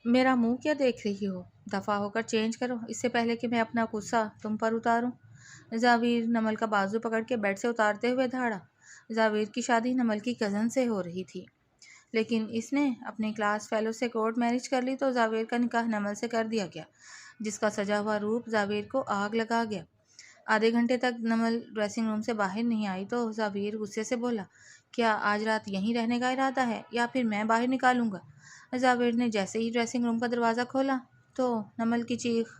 میرا منہ کیا دیکھ رہی ہو؟ دفع ہو کر چینج کرو، اس سے پہلے کہ میں اپنا غصہ تم پر اتاروں۔ زاویر نمل کا بازو پکڑ کے بیڈ سے اتارتے ہوئے دھاڑا۔ زاویر کی شادی نمل کی کزن سے ہو رہی تھی، لیکن اس نے اپنے کلاس فیلو سے کورٹ میرج کر لی تو زاویر کا نکاح نمل سے کر دیا گیا، جس کا سجا ہوا روپ زاویر کو آگ لگا گیا۔ آدھے گھنٹے تک نمل ڈریسنگ روم سے باہر نہیں آئی تو زاویر غصے سے بولا، کیا آج رات یہیں رہنے کا ارادہ ہے یا پھر میں باہر نکالوں گا؟ زاویر نے جیسے ہی ڈریسنگ روم کا دروازہ کھولا تو نمل کی چیخ۔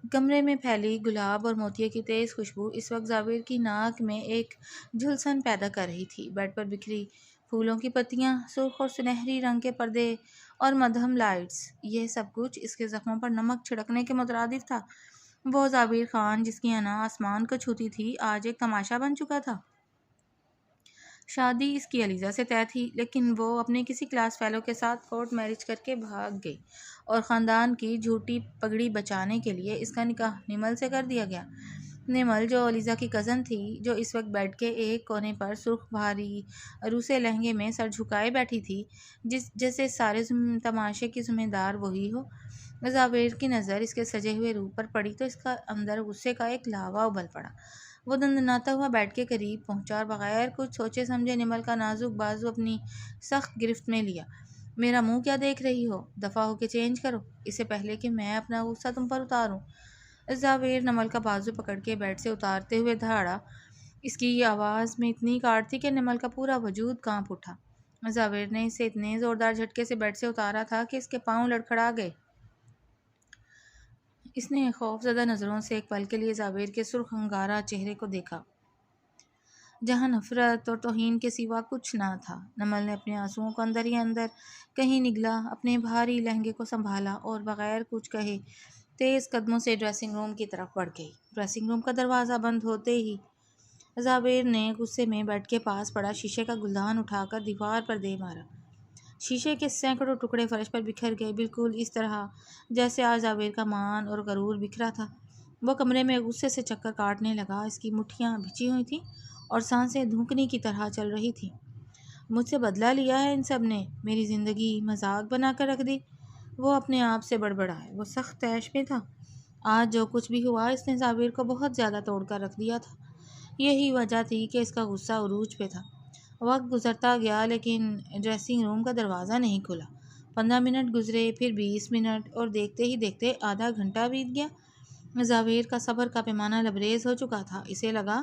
کمرے میں پھیلی گلاب اور موتیے کی تیز خوشبو اس وقت زاویر کی ناک میں ایک جھلسن پیدا کر رہی تھی۔ بیڈ پر بکھری پھولوں کی پتیاں، سرخ اور سنہری رنگ کے پردے اور مدھم لائٹس، یہ سب کچھ اس کے زخموں پر نمک چھڑکنے کے مترادف تھا۔ وہ زاویر خان جس کی انا آسمان کو چھوتی تھی آج ایک تماشا بن چکا تھا۔ شادی اس کی علیزہ سے طے تھی، لیکن وہ اپنے کسی کلاس فیلو کے ساتھ کورٹ میرج کر کے بھاگ گئی اور خاندان کی جھوٹی پگڑی بچانے کے لیے اس کا نکاح نمل سے کر دیا گیا۔ نمل جو علیزہ کی کزن تھی، جو اس وقت بیڈ کے ایک کونے پر سرخ بھاری روسے لہنگے میں سر جھکائے بیٹھی تھی، جیسے سارے تماشے کی ذمہ دار وہی ہو۔ زاویر کی نظر اس کے سجے ہوئے روپ پر پڑی تو اس کا اندر غصے کا ایک لاوا ابل پڑا۔ وہ دندناتا ہوا بیڈ کے قریب پہنچا اور بغیر کچھ سوچے سمجھے نمل کا نازک بازو اپنی سخت گرفت میں لیا۔ میرا منہ کیا دیکھ رہی ہو؟ دفع ہو کے چینج کرو، اس سے پہلے کہ میں اپنا غصہ تم پر اتاروں۔ زاویر نمل کا بازو پکڑ کے بیڈ سے اتارتے ہوئے دھاڑا۔ اس کی آواز میں اتنی کاٹ تھی کہ نمل کا پورا وجود کانپ اٹھا۔ زاویر نے اسے اتنے زوردار جھٹکے سے بیڈ سے اتارا تھا کہ اس کے پاؤں لڑکھڑا گئے۔ اس نے خوف زدہ نظروں سے ایک پل کے لیے زاویر کے سرخ انگارہ چہرے کو دیکھا، جہاں نفرت اور توہین کے سوا کچھ نہ تھا۔ نمل نے اپنے آنسوؤں کو اندر ہی اندر کہیں نگلا، اپنے بھاری لہنگے کو سنبھالا اور بغیر کچھ کہے تیز قدموں سے ڈریسنگ روم کی طرف بڑھ گئی۔ ڈریسنگ روم کا دروازہ بند ہوتے ہی زاویر نے غصے میں بیڈ کے پاس پڑا شیشے کا گلدان اٹھا کر دیوار پر دے مارا۔ شیشے کے سینکڑوں ٹکڑے فرش پر بکھر گئے، بالکل اس طرح جیسے آج زاویر کا مان اور غرور بکھرا تھا۔ وہ کمرے میں غصے سے چکر کاٹنے لگا، اس کی مٹھیاں بھیجی ہوئی تھیں اور سانسیں دھوکنے کی طرح چل رہی تھیں۔ مجھ سے بدلہ لیا ہے ان سب نے، میری زندگی مذاق بنا کر رکھ دی۔ وہ اپنے آپ سے بڑبڑائے۔ وہ سخت طیش میں تھا۔ آج جو کچھ بھی ہوا اس نے زاویر کو بہت زیادہ توڑ کر رکھ دیا تھا۔ یہی وجہ تھی کہ اس کا غصہ عروج پہ تھا۔ وقت گزرتا گیا لیکن ڈریسنگ روم کا دروازہ نہیں کھلا۔ 15 منٹ گزرے، پھر 20 منٹ اور دیکھتے ہی دیکھتے آدھا گھنٹہ بیت گیا۔ زاویر کا صبر کا پیمانہ لبریز ہو چکا تھا۔ اسے لگا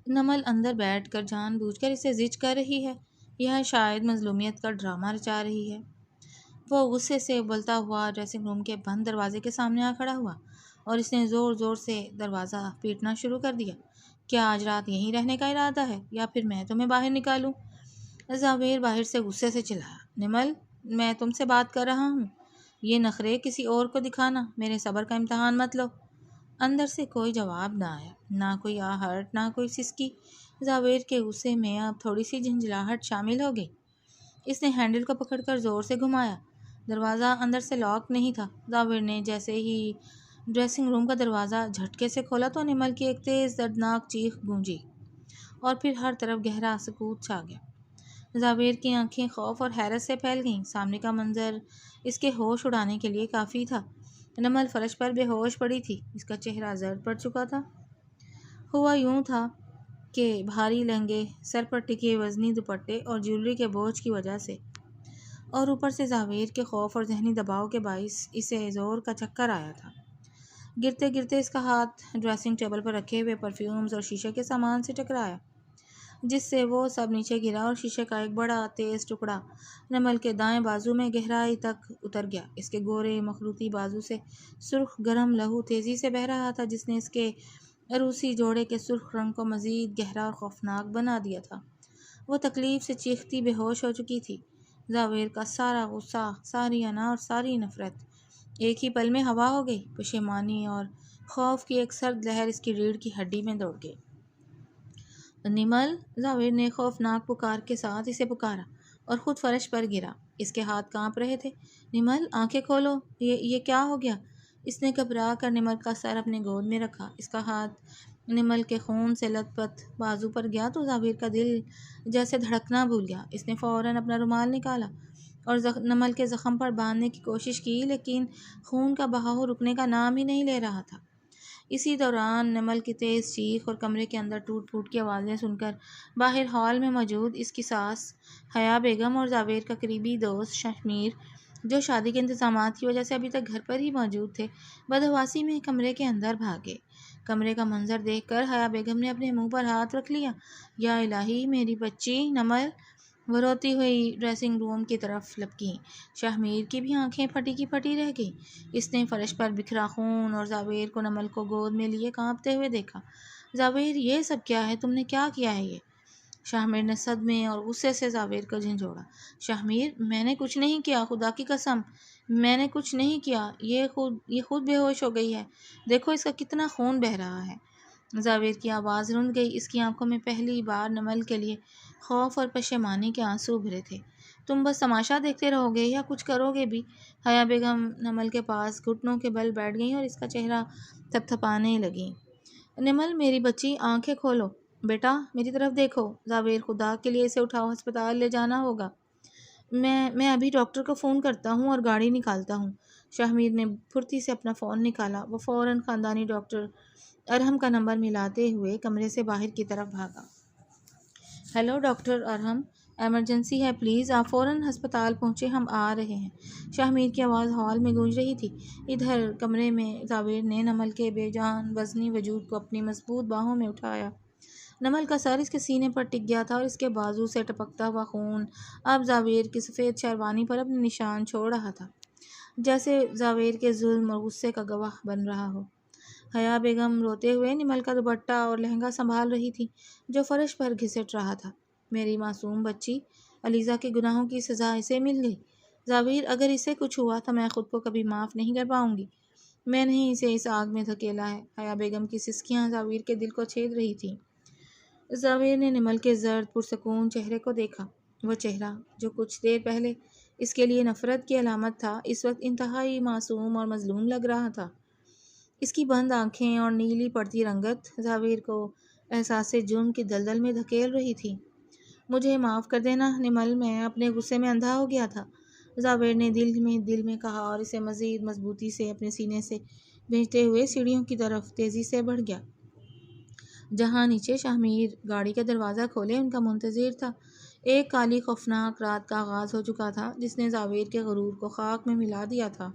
نمل اندر بیٹھ کر جان بوجھ کر اسے زج کر رہی ہے یا شاید مظلومیت کا ڈرامہ رچا رہی ہے۔ وہ غصے سے ابلتا ہوا ڈریسنگ روم کے بند دروازے کے سامنے آ کھڑا ہوا اور اس نے زور زور سے دروازہ پیٹنا شروع کر دیا۔ کیا آج رات یہیں رہنے کا ارادہ ہے یا پھر میں تمہیں باہر نکالوں؟ زاویر باہر سے غصے سے چلایا، نمل، میں تم سے بات کر رہا ہوں، یہ نخرے کسی اور کو دکھانا، میرے صبر کا امتحان مت لو۔ اندر سے کوئی جواب نہ آیا، نہ کوئی آہٹ، نہ کوئی سسکی۔ زاویر کے غصے میں اب تھوڑی سی جھنجھلاہٹ شامل ہو گئی۔ اس نے ہینڈل کو پکڑ کر زور سے گھمایا۔ دروازہ اندر سے لاک نہیں تھا۔ زاویر نے جیسے ہی ڈریسنگ روم کا دروازہ جھٹکے سے کھولا تو نمل کی ایک تیز دردناک چیخ گونجی اور پھر ہر طرف گہرا سکوت چھا گیا۔ زاویر کی آنکھیں خوف اور حیرت سے پھیل گئیں۔ سامنے کا منظر اس کے ہوش اڑانے کے لیے کافی تھا۔ نمل فرش پر بے ہوش پڑی تھی، اس کا چہرہ زرد پڑ چکا تھا۔ ہوا یوں تھا کہ بھاری لہنگے، سر پر ٹکے وزنی دوپٹے اور جیولری کے بوجھ کی وجہ سے اور اوپر سے زاویر کے خوف اور ذہنی دباؤ کے باعث اسے زور کا چکر آیا تھا۔ گرتے گرتے اس کا ہاتھ ڈریسنگ ٹیبل پر رکھے ہوئے پرفیومز اور شیشے کے سامان سے ٹکرایا، جس سے وہ سب نیچے گرا اور شیشے کا ایک بڑا تیز ٹکڑا نمل کے دائیں بازو میں گہرائی تک اتر گیا۔ اس کے گورے مخروطی بازو سے سرخ گرم لہو تیزی سے بہہ رہا تھا، جس نے اس کے عروسی جوڑے کے سرخ رنگ کو مزید گہرا اور خوفناک بنا دیا تھا۔ وہ تکلیف سے چیختی بے ہوش ہو چکی تھی۔ زاویر کا سارا غصہ، ساری انا اور ساری نفرت ایک ہی پل میں ہوا ہو گئی۔ پشیمانی اور خوف کی ایک سرد لہر اس کی ریڑھ کی ہڈی میں دوڑ گئی۔ نمل، زاویر نے خوفناک پکار کے ساتھ اسے پکارا اور خود فرش پر گرا۔ اس کے ہاتھ کانپ رہے تھے۔ نمل، آنکھیں کھولو، یہ کیا ہو گیا؟ اس نے گھبرا کر نمل کا سر اپنے گود میں رکھا۔ اس کا ہاتھ نمل کے خون سے لت پت بازو پر گیا تو زاویر کا دل جیسے دھڑکنا بھول گیا۔ اس نے فوراً اپنا رومال نکالا اور نمل کے زخم پر باندھنے کی کوشش کی، لیکن خون کا بہاؤ رکنے کا نام ہی نہیں لے رہا تھا۔ اسی دوران نمل کی تیز چیخ اور کمرے کے اندر ٹوٹ پھوٹ کی آوازیں سن کر باہر ہال میں موجود اس کی ساس حیا بیگم اور زاویر کا قریبی دوست شہمیر، جو شادی کے انتظامات کی وجہ سے ابھی تک گھر پر ہی موجود تھے، بدحواسی میں کمرے کے اندر بھاگے۔ کمرے کا منظر دیکھ کر حیا بیگم نے اپنے منہ پر ہاتھ رکھ لیا۔ یا الہی، میری بچی نمل! وہ روتی ہوئی ڈریسنگ روم کی طرف لپکیں۔ شہمیر کی بھی آنکھیں پھٹی کی پھٹی رہ گئیں۔ اس نے فرش پر بکھرا خون اور زاویر کو نمل کو گود میں لیے کانپتے ہوئے دیکھا۔ زاویر، یہ سب کیا ہے؟ تم نے کیا کیا ہے یہ؟ شہمیر نے صدمے اور غصے سے زاویر کو جھنجھوڑا۔ شہمیر، میں نے کچھ نہیں کیا، خدا کی قسم میں نے کچھ نہیں کیا، یہ خود بے ہوش ہو گئی ہے، دیکھو اس کا کتنا خون بہہ رہا ہے۔ زاویر کی آواز رند گئی۔ اس کی آنکھوں میں پہلی بار نمل کے لیے خوف اور پشیمانی کے آنسو بھرے تھے۔ تم بس تماشا دیکھتے رہو گے یا کچھ کرو گے بھی؟ حیا بیگم نمل کے پاس گھٹنوں کے بل بیٹھ گئیں اور اس کا چہرہ تھپتھپانے لگیں۔ نمل، میری بچی، آنکھیں کھولو، بیٹا میری طرف دیکھو۔ زاویر، خدا کے لیے اسے اٹھاؤ، ہسپتال لے جانا ہوگا۔ میں ابھی ڈاکٹر کو فون کرتا ہوں اور گاڑی نکالتا ہوں۔ شہمیر نے پھرتی سے اپنا فون نکالا۔ وہ فوراً خاندانی ڈاکٹر ارحم کا نمبر ملاتے ہوئے کمرے سے باہر کی طرف بھاگا۔ ہیلو ڈاکٹر ارحم، ایمرجنسی ہے، پلیز آپ فوراً ہسپتال پہنچے، ہم آ رہے ہیں۔ شہمیر کی آواز ہال میں گونج رہی تھی۔ ادھر کمرے میں زاویر نے نمل کے بے جان وزنی وجود کو اپنی مضبوط باہوں میں اٹھایا۔ نمل کا سر اس کے سینے پر ٹک گیا تھا اور اس کے بازو سے ٹپکتا ہوا خون اب زاویر کی سفید شیروانی پر اپنے نشان چھوڑ رہا تھا، جیسے زاویر کے ظلم اور غصے کا گواہ بن رہا ہو۔ حیا بیگم روتے ہوئے نمل کا دوپٹہ اور لہنگا سنبھال رہی تھی، جو فرش پر گھسٹ رہا تھا۔ میری معصوم بچی، علیزہ کے گناہوں کی سزا اسے مل گئی۔ زاویر، اگر اسے کچھ ہوا تو میں خود کو کبھی معاف نہیں کر پاؤں گی۔ میں نے ہی اسے اس آگ میں دھکیلا ہے۔ حیا بیگم کی سسکیاں زاویر کے دل کو چھید رہی تھیں۔ زاویر نے نمل کے زرد پرسکون چہرے کو دیکھا۔ وہ چہرہ جو کچھ دیر پہلے اس کے لیے نفرت کی علامت تھا، اس وقت انتہائی معصوم اور مظلوم لگ رہا تھا۔ اس کی بند آنکھیں اور نیلی پڑتی رنگت زاویر کو احساس جرم کی دلدل میں دھکیل رہی تھی۔ مجھے معاف کر دینا نمل، میں اپنے غصے میں اندھا ہو گیا تھا، زاویر نے دل میں کہا اور اسے مزید مضبوطی سے اپنے سینے سے بھیجتے ہوئے سیڑھیوں کی طرف تیزی سے بڑھ گیا، جہاں نیچے شہمیر گاڑی کا دروازہ کھولے ان کا منتظر تھا۔ ایک کالی خوفناک رات کا آغاز ہو چکا تھا، جس نے زاویر کے غرور کو خاک میں ملا دیا تھا۔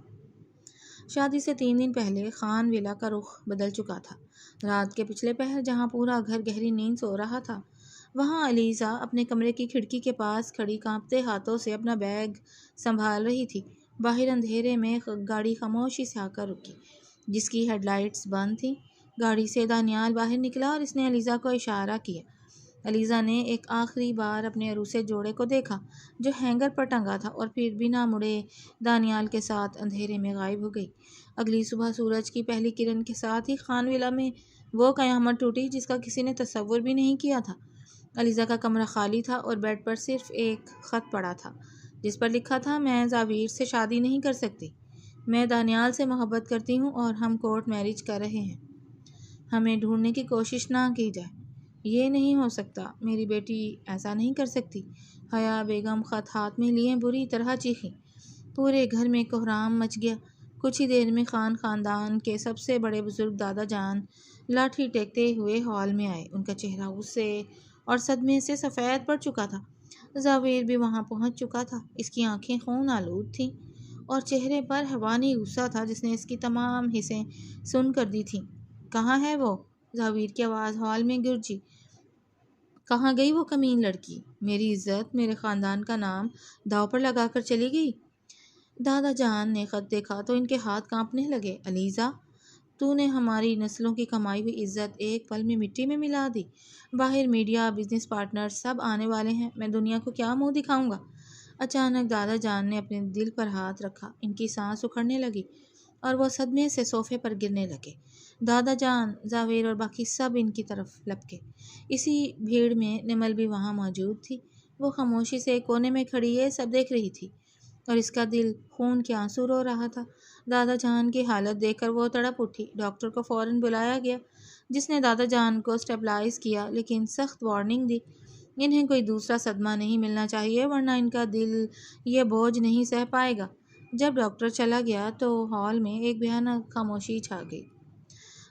شادی سے 3 دن پہلے خان ویلا کا رخ بدل چکا تھا۔ رات کے پچھلے پہر جہاں پورا گھر گہری نیند سو رہا تھا، وہاں علیزہ اپنے کمرے کی کھڑکی کے پاس کھڑی کانپتے ہاتھوں سے اپنا بیگ سنبھال رہی تھی۔ باہر اندھیرے میں گاڑی خاموشی سے آ کر رکی، جس کی ہیڈ لائٹس بند تھیں۔ گاڑی سے دانیال باہر نکلا اور اس نے علیزہ کو اشارہ کیا۔ علیزہ نے ایک آخری بار اپنے عروسے جوڑے کو دیکھا جو ہینگر پر ٹنگا تھا، اور پھر بنا مڑے دانیال کے ساتھ اندھیرے میں غائب ہو گئی۔ اگلی صبح سورج کی پہلی کرن کے ساتھ ہی خان ویلا میں وہ قیامت ٹوٹی جس کا کسی نے تصور بھی نہیں کیا تھا۔ علیزہ کا کمرہ خالی تھا اور بیڈ پر صرف ایک خط پڑا تھا، جس پر لکھا تھا، میں زاویر سے شادی نہیں کر سکتی، میں دانیال سے محبت کرتی ہوں اور ہم کورٹ میرج کر رہے ہیں، ہمیں ڈھونڈنے کی کوشش نہ کی جائے۔ یہ نہیں ہو سکتا، میری بیٹی ایسا نہیں کر سکتی۔ حیا بیگم خط ہاتھ میں لیے بری طرح چیخیں۔ پورے گھر میں کوہرام مچ گیا۔ کچھ ہی دیر میں خاندان کے سب سے بڑے بزرگ دادا جان لاٹھی ٹیکتے ہوئے ہال میں آئے۔ ان کا چہرہ غصے اور صدمے سے سفید پڑ چکا تھا۔ زاویر بھی وہاں پہنچ چکا تھا۔ اس کی آنکھیں خون آلود تھیں اور چہرے پر حیوانی غصہ تھا جس نے اس کی تمام حسیں سن کر دی تھیں۔ کہاں ہے وہ؟ زاویر کی آواز ہال میں گونجی۔ کہاں گئی وہ کمین لڑکی؟ میری عزت، میرے خاندان کا نام داؤ پر لگا کر چلی گئی۔ دادا جان نے خط دیکھا تو ان کے ہاتھ کانپنے لگے۔ علیزہ، تو نے ہماری نسلوں کی کمائی ہوئی عزت ایک پل میں مٹی میں ملا دی۔ باہر میڈیا، بزنس پارٹنر سب آنے والے ہیں، میں دنیا کو کیا منہ دکھاؤں گا؟ اچانک دادا جان نے اپنے دل پر ہاتھ رکھا۔ ان کی سانس اکھڑنے لگی اور وہ صدمے سے صوفے پر گرنے لگے۔ دادا جان! زاویر اور باقی سب ان کی طرف لپکے۔ اسی بھیڑ میں نمل بھی وہاں موجود تھی۔ وہ خاموشی سے ایک کونے میں کھڑی یہ سب دیکھ رہی تھی اور اس کا دل خون کے آنسو رو رہا تھا۔ دادا جان کی حالت دیکھ کر وہ تڑپ اٹھی۔ ڈاکٹر کو فوراً بلایا گیا، جس نے دادا جان کو اسٹیبلائز کیا لیکن سخت وارننگ دی انہیں کوئی دوسرا صدمہ نہیں ملنا چاہیے ورنہ ان کا دل یہ بوجھ نہیں سہ پائے گا۔ جب ڈاکٹر چلا گیا تو ہال میں ایک بھیانک خاموشی چھا گئی۔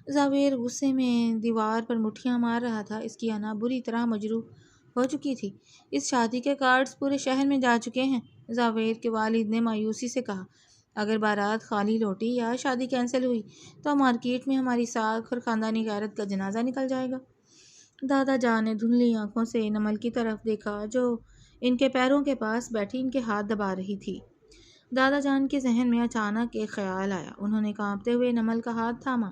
زاویر غصے میں دیوار پر مٹھیاں مار رہا تھا۔ اس کی انا بری طرح مجروح ہو چکی تھی۔ اس شادی کے کارڈز پورے شہر میں جا چکے ہیں۔ زاویر کے والد نے مایوسی سے کہا، اگر بارات خالی لوٹی یا شادی کینسل ہوئی تو مارکیٹ میں ہماری ساکھ اور خاندانی غیرت کا جنازہ نکل جائے گا۔ دادا جان نے دھندلی آنکھوں سے نمل کی طرف دیکھا جو ان کے پیروں کے پاس بیٹھی ان کے ہاتھ دبا رہی تھی۔ دادا جان کے ذہن میں اچانک ایک خیال آیا۔ انہوں نے کانپتے ہوئے نمل کا ہاتھ تھاما۔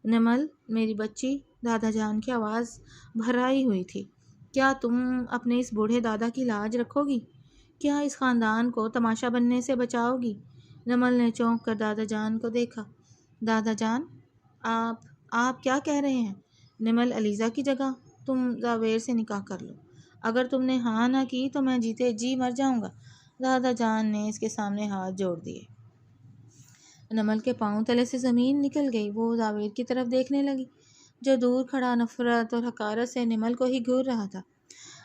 نمل میری بچی، دادا جان کی آواز بھرائی ہوئی تھی، کیا تم اپنے اس بوڑھے دادا کی لاج رکھو گی؟ کیا اس خاندان کو تماشا بننے سے بچاؤ گی؟ نمل نے چونک کر دادا جان کو دیکھا۔ دادا جان، آپ کیا کہہ رہے ہیں؟ نمل، علیزہ کی جگہ تم زاویر سے نکاح کر لو۔ اگر تم نے ہاں نہ کی تو میں جیتے جی مر جاؤں گا۔ دادا جان نے اس کے سامنے ہاتھ جوڑ دیے۔ نمل کے پاؤں تلے سے زمین نکل گئی۔ وہ زاویر کی طرف دیکھنے لگی جو دور کھڑا نفرت اور حقارت سے نمل کو ہی گھور رہا تھا،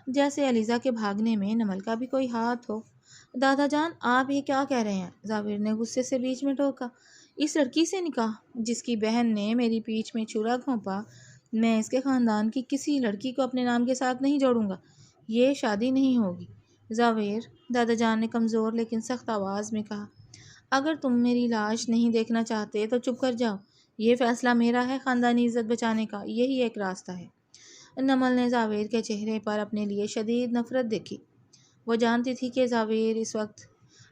جیسے علیزہ کے بھاگنے میں نمل کا بھی کوئی ہاتھ ہو۔ دادا جان، آپ یہ کیا کہہ رہے ہیں؟ زاویر نے غصے سے بیچ میں ٹوکا۔ اس لڑکی سے نکاح جس کی بہن نے میری پیٹھ میں چھرا گھونپا، میں اس کے خاندان کی کسی لڑکی کو اپنے نام کے ساتھ نہیں جوڑوں گا۔ یہ شادی نہیں ہوگی۔ زاویر، دادا جان نے کمزور لیکن سخت آواز میں کہا، اگر تم میری لاش نہیں دیکھنا چاہتے تو چپ کر جاؤ۔ یہ فیصلہ میرا ہے۔ خاندانی عزت بچانے کا یہی ایک راستہ ہے۔ نمل نے زاویر کے چہرے پر اپنے لیے شدید نفرت دیکھی۔ وہ جانتی تھی کہ زاویر اس وقت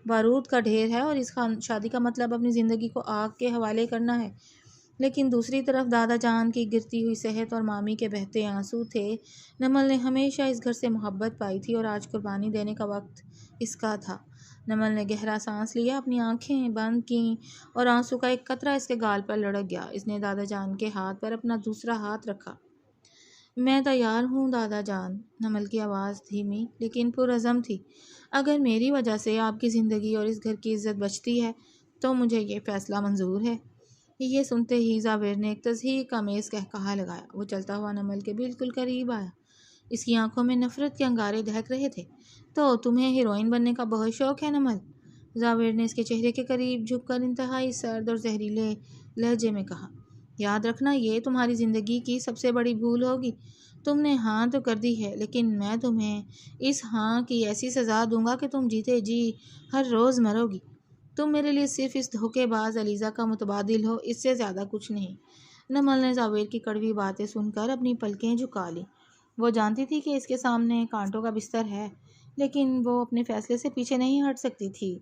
بارود کا ڈھیر ہے اور اس شادی کا مطلب اپنی زندگی کو آگ کے حوالے کرنا ہے، لیکن دوسری طرف دادا جان کی گرتی ہوئی صحت اور مامی کے بہتے آنسو تھے۔ نمل نے ہمیشہ اس گھر سے محبت پائی تھی اور آج قربانی دینے کا وقت اس کا تھا۔ نمل نے گہرا سانس لیا، اپنی آنکھیں بند کیں اور آنسو کا ایک قطرہ اس کے گال پر لڑک گیا۔ اس نے دادا جان کے ہاتھ پر اپنا دوسرا ہاتھ رکھا۔ میں تیار ہوں دادا جان۔ نمل کی آواز دھیمی لیکن پرعزم تھی۔ اگر میری وجہ سے آپ کی زندگی اور اس گھر کی عزت بچتی ہے تو مجھے یہ فیصلہ منظور ہے۔ یہ سنتے ہی زاویر نے ایک تضحیک آمیز قہقہہ لگایا۔ وہ چلتا ہوا نمل کے بالکل قریب آیا۔ اس کی آنکھوں میں نفرت کے انگارے دہک رہے تھے۔ تو تمہیں ہیروئن بننے کا بہت شوق ہے نمل؟ زاویر نے اس کے چہرے کے قریب جھک کر انتہائی سرد اور زہریلے لہجے میں کہا، یاد رکھنا یہ تمہاری زندگی کی سب سے بڑی بھول ہوگی۔ تم نے ہاں تو کر دی ہے لیکن میں تمہیں اس ہاں کی ایسی سزا دوں گا کہ تم جیتے جی ہر روز مرو گی۔ تم میرے لیے صرف اس دھوکے باز علیزہ کا متبادل ہو، اس سے زیادہ کچھ نہیں۔ نمل نے زاویر کی کڑوی باتیں سن کر اپنی پلکیں جھکا لیں۔ وہ جانتی تھی کہ اس کے سامنے کانٹوں کا بستر ہے لیکن وہ اپنے فیصلے سے پیچھے نہیں ہٹ سکتی تھی۔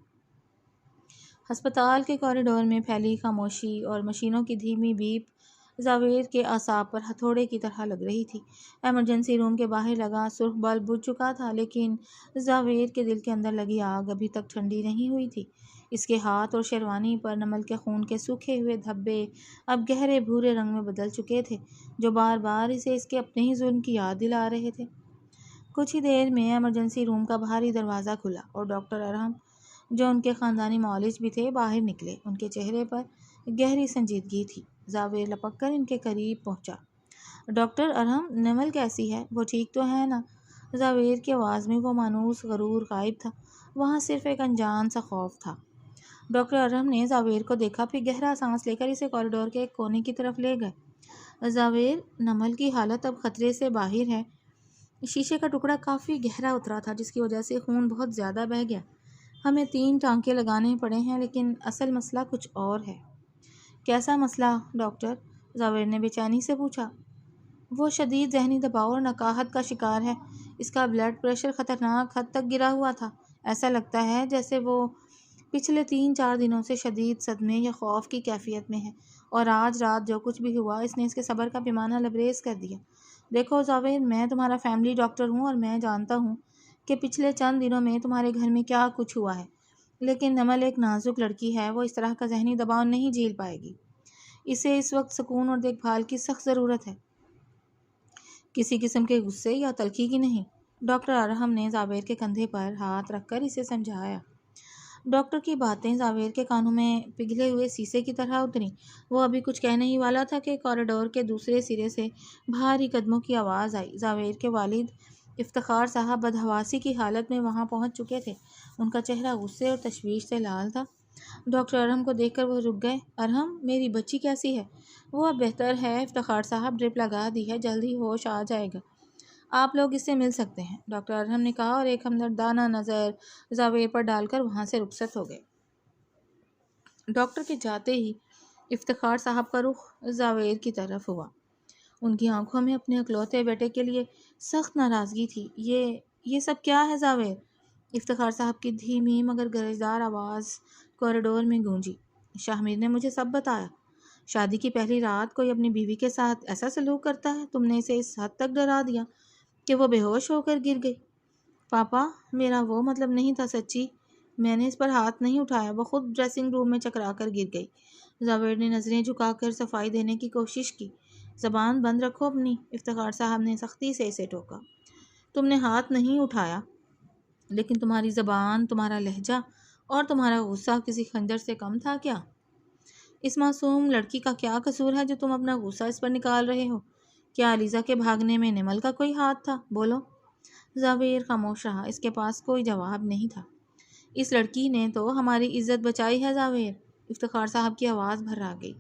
ہسپتال کے کوریڈور میں پھیلی خاموشی اور مشینوں کی دھیمی بیپ زاویر کے اعصاب پر ہتھوڑے کی طرح لگ رہی تھی۔ ایمرجنسی روم کے باہر لگا سرخ بلب بجھ چکا تھا لیکن زاویر کے دل کے اندر لگی آگ ابھی تک ٹھنڈی نہیں ہوئی تھی۔ اس کے ہاتھ اور شیروانی پر نمل کے خون کے سوکھے ہوئے دھبے اب گہرے بھورے رنگ میں بدل چکے تھے جو بار بار اسے اس کے اپنے ہی ظلم کی یاد دلا رہے تھے۔ کچھ ہی دیر میں ایمرجنسی روم کا بھاری دروازہ کھلا اور ڈاکٹر ارحم، جو ان کے خاندانی معالج بھی تھے، باہر نکلے۔ ان کے چہرے پر گہری سنجیدگی تھی۔ زاویر لپک کر ان کے قریب پہنچا۔ ڈاکٹر ارحم، نمل کیسی ہے؟ وہ ٹھیک تو ہے نا؟ زاویر کی آواز میں وہ مانوس غرور غائب تھا۔ وہاں صرف ایک انجان سا خوف تھا۔ ڈاکٹر ارحم نے زاویر کو دیکھا، پھر گہرا سانس لے کر اسے کوریڈور کے ایک کونے کی طرف لے گئے۔ زاویر، نمل کی حالت اب خطرے سے باہر ہے۔ شیشے کا ٹکڑا کافی گہرا اترا تھا جس کی وجہ سے خون بہت زیادہ بہہ گیا۔ ہمیں 3 ٹانکے لگانے پڑے ہیں لیکن اصل مسئلہ کچھ اور ہے۔ کیسا مسئلہ ڈاکٹر؟ زاویر نے بے چینی سے پوچھا۔ وہ شدید ذہنی دباؤ اور نقاہت کا شکار ہے۔ اس کا بلڈ پریشر خطرناک حد تک گرا ہوا تھا۔ ایسا لگتا ہے جیسے وہ پچھلے 3-4 دنوں سے شدید صدمے یا خوف کی کیفیت میں ہے، اور آج رات جو کچھ بھی ہوا اس نے اس کے صبر کا پیمانہ لبریز کر دیا۔ دیکھو زاویر، میں تمہارا فیملی ڈاکٹر ہوں اور میں جانتا ہوں کہ پچھلے چند دنوں میں تمہارے گھر میں کیا کچھ ہوا ہے، لیکن نمل ایک نازک لڑکی ہے، وہ اس طرح کا ذہنی دباؤ نہیں جھیل پائے گی۔ اسے اس وقت سکون اور دیکھ بھال کی سخت ضرورت ہے، کسی قسم کے غصے یا تلخی کی نہیں۔ ڈاکٹر ارحم نے زاویر کے کندھے پر ہاتھ رکھ کر اسے سمجھایا۔ ڈاکٹر کی باتیں زاویر کے کانوں میں پگھلے ہوئے سیسے کی طرح اتریں۔ وہ ابھی کچھ کہنے ہی والا تھا کہ کوریڈور کے دوسرے سرے سے بھاری قدموں کی آواز آئی۔ زاویر کے والد افتخار صاحب بدحواسی کی حالت میں وہاں پہنچ چکے تھے۔ ان کا چہرہ غصے اور تشویش سے لال تھا۔ ڈاکٹر ارحم کو دیکھ کر وہ رک گئے۔ ارحم، میری بچی کیسی ہے؟ وہ اب بہتر ہے افتخار صاحب، ڈرپ لگا دی ہے، جلدی ہوش آ جائے گا، آپ لوگ اس سے مل سکتے ہیں، ڈاکٹر ارحم نے کہا اور ایک ہمدردانہ نظر زاویہ پر ڈال کر وہاں سے رخصت ہو گئے۔ ڈاکٹر کے جاتے ہی افتخار صاحب کا رخ زاویہ کی طرف ہوا۔ ان کی آنکھوں میں اپنے اکلوتے بیٹے کے لیے سخت ناراضگی تھی۔ یہ سب کیا ہے زاویہ؟ افتخار صاحب کی دھیمی مگر گرجدار آواز کوریڈور میں گونجی۔ شاہ میر نے مجھے سب بتایا۔ شادی کی پہلی رات کوئی اپنی بیوی کے ساتھ ایسا سلوک کرتا ہے؟ تم نے اسے اس حد تک ڈرا دیا کہ وہ بے ہوش ہو کر گر گئی۔ پاپا، میرا وہ مطلب نہیں تھا، سچی میں نے اس پر ہاتھ نہیں اٹھایا، وہ خود ڈریسنگ روم میں چکرا کر گر گئی۔ زاویہ نے نظریں جھکا کر صفائی دینے کی کوشش کی۔ زبان بند رکھو اپنی، افتخار صاحب نے سختی سے اسے ٹوکا۔ تم نے ہاتھ نہیں اٹھایا، لیکن تمہاری زبان، تمہارا لہجہ اور تمہارا غصہ کسی خنجر سے کم تھا کیا؟ اس معصوم لڑکی کا کیا قصور ہے جو تم اپنا غصہ اس پر نکال رہے ہو؟ کیا علیزہ کے بھاگنے میں نمل کا کوئی ہاتھ تھا؟ بولو۔ زاویہ خاموش رہا، اس کے پاس کوئی جواب نہیں تھا۔ اس لڑکی نے تو ہماری عزت بچائی ہے زاویہ، افتخار صاحب کی آواز بھرا گئی۔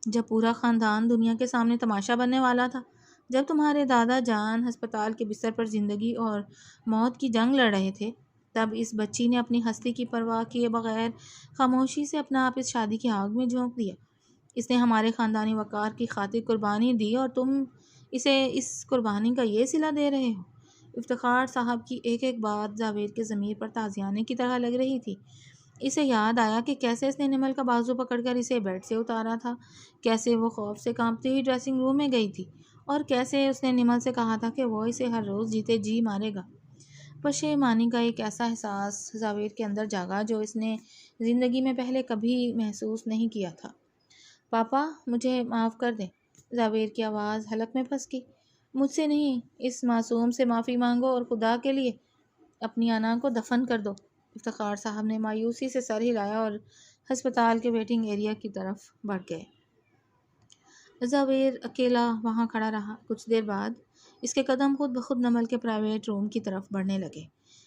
جب پورا خاندان دنیا کے سامنے تماشا بننے والا تھا، جب تمہارے دادا جان ہسپتال کے بستر پر زندگی اور موت کی جنگ لڑ رہے تھے، تب اس بچی نے اپنی ہستی کی پرواہ کیے بغیر خاموشی سے اپنا آپ اس شادی کی آگ میں جھونک دیا۔ اس نے ہمارے خاندانی وقار کی خاطر قربانی دی اور تم اسے اس قربانی کا یہ صلہ دے رہے ہو؟ افتخار صاحب کی ایک ایک بات زاویہ کے ضمیر پر تازیانے کی طرح لگ رہی تھی۔ اسے یاد آیا کہ کیسے اس نے نمل کا بازو پکڑ کر اسے بیڈ سے اتارا تھا، کیسے وہ خوف سے کانپتی ہوئی ڈریسنگ روم میں گئی تھی، اور کیسے اس نے نمل سے کہا تھا کہ وہ اسے ہر روز جیتے جی مارے گا۔ پشیمانی کا ایک ایسا احساس زاویہ کے اندر جاگا جو اس نے زندگی میں پہلے کبھی محسوس نہیں کیا تھا۔ پاپا، مجھے معاف کر دیں، زاویہ کی آواز حلق میں پھنس گئی۔ مجھ سے نہیں، اس معصوم سے معافی مانگو اور خدا کے لیے اپنی انا کو دفن کر دو۔ افتخار صاحب نے مایوسی سے سر ہلایا اور ہسپتال کے ویٹنگ ایریا کی طرف بڑھ گئے۔ زاویہ اکیلا وہاں کھڑا رہا۔ کچھ دیر بعد اس کے قدم خود بخود نمل کے پرائیویٹ روم کی طرف بڑھنے لگے۔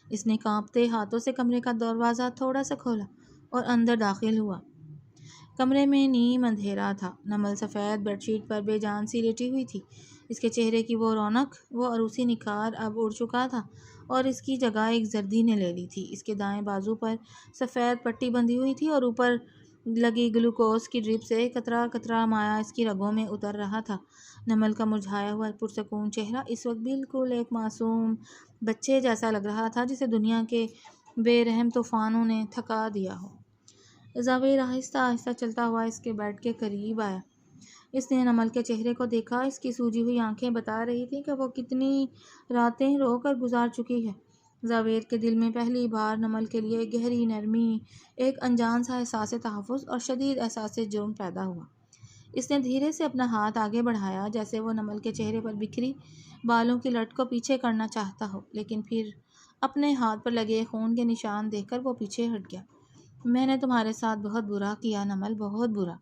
اس نے کانپتے ہاتھوں سے کمرے کا دروازہ تھوڑا سا کھولا اور اندر داخل ہوا۔ کمرے میں نیم اندھیرا تھا۔ نمل سفید بیڈ شیٹ پر بے جان سی لیٹی ہوئی تھی۔ اس کے چہرے کی وہ رونق، وہ عروسی نکھار اب اڑ چکا تھا اور اس کی جگہ ایک زردی نے لے لی تھی۔ اس کے دائیں بازو پر سفید پٹی بندھی ہوئی تھی اور اوپر لگی گلوکوز کی ڈرپ سے قطرہ قطرہ مائع اس کی رگوں میں اتر رہا تھا۔ نمل کا مرجھایا ہوا پرسکون چہرہ اس وقت بالکل ایک معصوم بچے جیسا لگ رہا تھا جسے دنیا کے بے رحم طوفانوں نے تھکا دیا ہو۔ زاویہ آہستہ آہستہ چلتا ہوا اس کے بیڈ کے قریب آیا۔ اس نے نمل کے چہرے کو دیکھا۔ اس کی سوجی ہوئی آنکھیں بتا رہی تھیں کہ وہ کتنی راتیں رو کر گزار چکی ہے۔ زاویہ کے دل میں پہلی بار نمل کے لیے ایک گہری نرمی، ایک انجان سا احساس تحفظ اور شدید احساس جرم پیدا ہوا۔ اس نے دھیرے سے اپنا ہاتھ آگے بڑھایا جیسے وہ نمل کے چہرے پر بکھری بالوں کی لٹ کو پیچھے کرنا چاہتا ہو، لیکن پھر اپنے ہاتھ پر لگے خون کے نشان دیکھ کر وہ پیچھے ہٹ گیا۔ میں نے تمہارے ساتھ بہت برا کیا نمل، بہت برا۔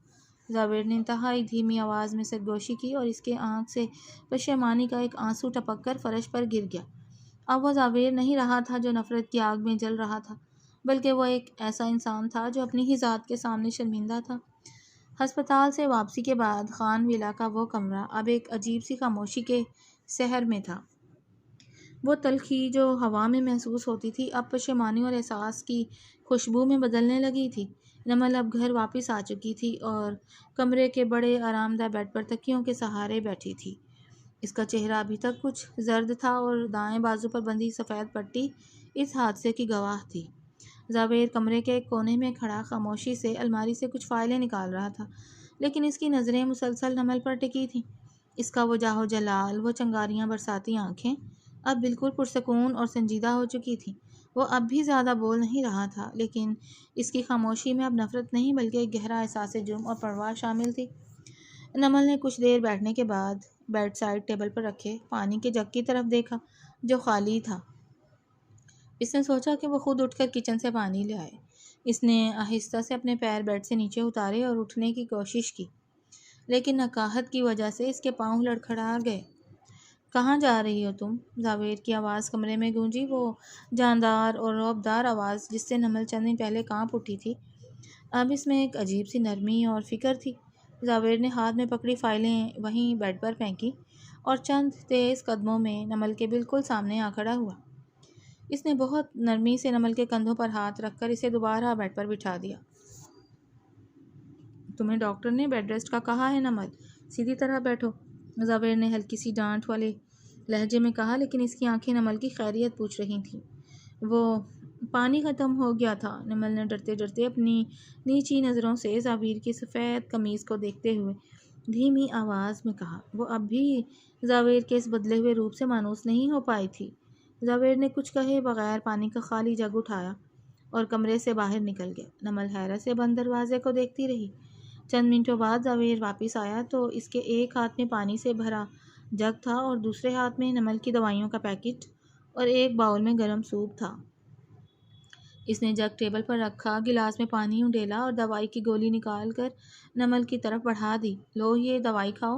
زاویہ نے انتہائی دھیمی آواز میں سرگوشی کی اور اس کے آنکھ سے پشیمانی کا ایک آنسو ٹپک کر فرش پر گر گیا۔ اب وہ زاویہ نہیں رہا تھا جو نفرت کی آگ میں جل رہا تھا، بلکہ وہ ایک ایسا انسان تھا جو اپنی ہی ذات کے سامنے شرمندہ تھا۔ ہسپتال سے واپسی کے بعد خان ویلا کا وہ کمرہ اب ایک عجیب سی خاموشی کے سحر میں تھا۔ وہ تلخی جو ہوا میں محسوس ہوتی تھی اب پشیمانی اور احساس کی خوشبو میں بدلنے لگی تھی۔ نمل اب گھر واپس آ چکی تھی اور کمرے کے بڑے آرام دہ بیڈ پر تکیوں کے سہارے بیٹھی تھی۔ اس کا چہرہ ابھی تک کچھ زرد تھا اور دائیں بازو پر بندھی سفید پٹی اس حادثے کی گواہ تھی۔ زاویہ کمرے کے ایک کونے میں کھڑا خاموشی سے الماری سے کچھ فائلیں نکال رہا تھا، لیکن اس کی نظریں مسلسل نمل پر ٹکی تھیں۔ اس کا وہ جاہ و جلال، وہ چنگاریاں برساتی آنکھیں اب بالکل پرسکون اور سنجیدہ ہو چکی تھیں۔ وہ اب بھی زیادہ بول نہیں رہا تھا، لیکن اس کی خاموشی میں اب نفرت نہیں بلکہ ایک گہرا احساس جرم اور پرواہ شامل تھی۔ نمل نے کچھ دیر بیٹھنے کے بعد بیڈ سائڈ ٹیبل پر رکھے پانی کے جگ کی طرف دیکھا جو خالی تھا۔ اس نے سوچا کہ وہ خود اٹھ کر کچن سے پانی لے آئے۔ اس نے آہستہ سے اپنے پیر بیڈ سے نیچے اتارے اور اٹھنے کی کوشش کی، لیکن نکاہت کی وجہ سے اس کے پاؤں لڑکھڑا گئے۔ کہاں جا رہی ہو تم؟ زاویر کی آواز کمرے میں گونجی، وہ جاندار اور رعبدار آواز جس سے نمل چند دن پہلے کانپ اٹھی تھی۔ اب اس میں ایک عجیب سی نرمی اور فکر تھی۔ زاویر نے ہاتھ میں پکڑی فائلیں وہیں بیڈ پر پھینکی اور چند تیز قدموں میں نمل کے بالکل سامنے آ کھڑا ہوا۔ اس نے بہت نرمی سے نمل کے کندھوں پر ہاتھ رکھ کر اسے دوبارہ بیڈ پر بٹھا دیا۔ تمہیں ڈاکٹر نے بیڈ ریسٹ کا کہا ہے نمل، سیدھی طرح بیٹھو، زاویر نے ہلکی سی ڈانٹ والے لہجے میں کہا، لیکن اس کی آنکھیں نمل کی خیریت پوچھ رہی تھیں۔ وہ پانی ختم ہو گیا تھا، نمل نے ڈرتے ڈرتے اپنی نیچی نظروں سے زاویر کی سفید قمیض کو دیکھتے ہوئے دھیمی آواز میں کہا۔ وہ اب بھی زاویر کے اس بدلے ہوئے روپ سے مانوس نہیں ہو پائی تھی۔ زاویر نے کچھ کہے بغیر پانی کا خالی جگ اٹھایا اور کمرے سے باہر نکل گیا۔ نمل حیرت سے بند دروازے کو دیکھتی رہی۔ چند منٹوں بعد زاویر واپس آیا تو اس کے ایک ہاتھ میں پانی سے بھرا جگ تھا اور دوسرے ہاتھ میں نمل کی دوائیوں کا پیکٹ اور ایک باؤل میں گرم سوپ تھا۔ اس نے جگ ٹیبل پر رکھا، گلاس میں پانی انڈیلا اور دوائی کی گولی نکال کر نمل کی طرف بڑھا دی۔ لو، یہ دوائی کھاؤ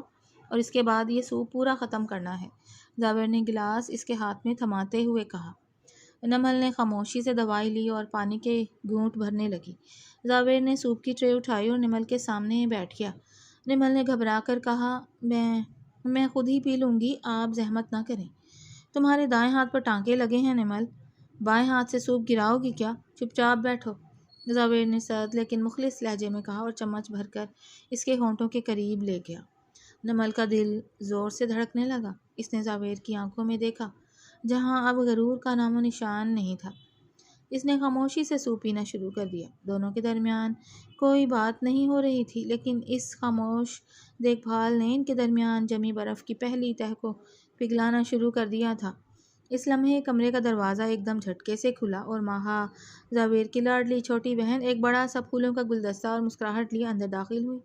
اور اس کے بعد یہ سوپ پورا ختم کرنا ہے، زاویر نے گلاس اس کے ہاتھ میں تھماتے ہوئے کہا۔ نمل نے خاموشی سے دوائی لی اور پانی کے گھونٹ بھرنے لگی۔ زاویر نے سوپ کی ٹرے اٹھائی اور نمل کے سامنے بیٹھ گیا۔ نمل نے گھبرا کر کہا، میں خود ہی پی لوں گی، آپ زحمت نہ کریں۔ تمہارے دائیں ہاتھ پر ٹانکے لگے ہیں نمل، بائیں ہاتھ سے سوپ گراؤ گی کیا؟ چپ چاپ بیٹھو، زاویر نے سرد لیکن مخلص لہجے میں کہا اور چمچ بھر کر اس کے ہونٹوں کے قریب لے گیا۔ نمل کا دل زور سے دھڑکنے لگا۔ اس نے زاویر کی آنکھوں میں دیکھا جہاں اب غرور کا نام و نشان نہیں تھا۔ اس نے خاموشی سے سوپ پینا شروع کر دیا۔ دونوں کے درمیان کوئی بات نہیں ہو رہی تھی، لیکن اس خاموش دیکھ بھال نے ان کے درمیان جمی برف کی پہلی تہہ کو پگھلانا شروع کر دیا تھا۔ اس لمحے کمرے کا دروازہ ایک دم جھٹکے سے کھلا اور ماہا، زاویر کی لاڈلی چھوٹی بہن، ایک بڑا سا پھولوں کا گلدستہ اور مسکراہٹ لیے اندر داخل ہوئی۔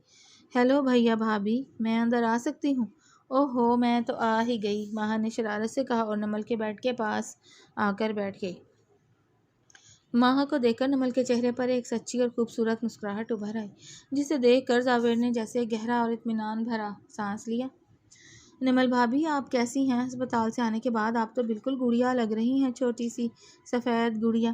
ہیلو بھیا بھابھی، میں اندر آ سکتی ہوں؟ اوہو، میں تو آ ہی گئی، ماہا نے شرارت سے کہا اور نمل کے بیڈ کے پاس آ کر بیٹھ گئی۔ ماہا کو دیکھ کر نمل کے چہرے پر ایک سچی اور خوبصورت مسکراہٹ ابھر آئی، جسے دیکھ کر زاویر نے جیسے گہرا اور اطمینان بھرا سانس لیا۔ نمل بھابھی، آپ کیسی ہیں؟ ہسپتال سے آنے کے بعد آپ تو بالکل گڑیا لگ رہی ہیں، چھوٹی سی سفید گڑیا،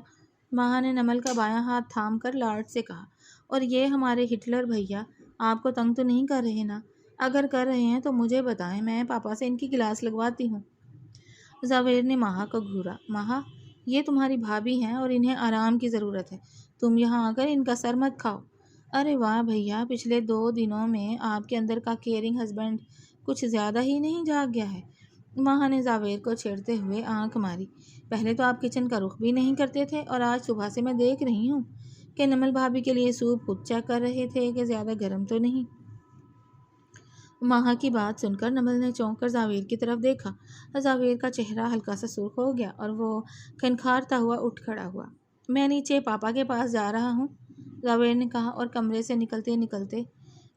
ماہا نے نمل کا بایاں ہاتھ تھام کر لاڈ سے کہا۔ اور یہ ہمارے ہٹلر بھیا آپ کو تنگ تو نہیں کر رہے نا؟ اگر کر رہے ہیں تو مجھے بتائیں، میں پاپا سے ان کی کلاس لگواتی ہوں۔ زاویر نے ماہا کو گھورا۔ ماہا، یہ تمہاری بھابھی ہیں اور انہیں آرام کی ضرورت ہے، تم یہاں آ کر ان کا سر مت کھاؤ۔ ارے واہ بھیا، پچھلے 2 دنوں میں آپ کے اندر کا کیئرنگ ہسبینڈ کچھ زیادہ ہی نہیں جاگ گیا ہے؟ ماہا نے زاویر کو چھیڑتے ہوئے آنکھ ماری۔ پہلے تو آپ کچن کا رخ بھی نہیں کرتے تھے اور آج صبح سے میں دیکھ رہی ہوں کہ نمل بھابھی کے لیے سوپ خود چیک کر رہے تھے کہ زیادہ گرم تو نہیں۔ ماہا کی بات سن کر نمل نے چونک کر زاویر کی طرف دیکھا۔ زاویر کا چہرہ ہلکا سا سرخ ہو گیا اور وہ کھنکھارتا ہوا اٹھ کھڑا ہوا۔ میں نیچے پاپا کے پاس جا رہا ہوں، زاویر نے کہا اور کمرے سے نکلتے نکلتے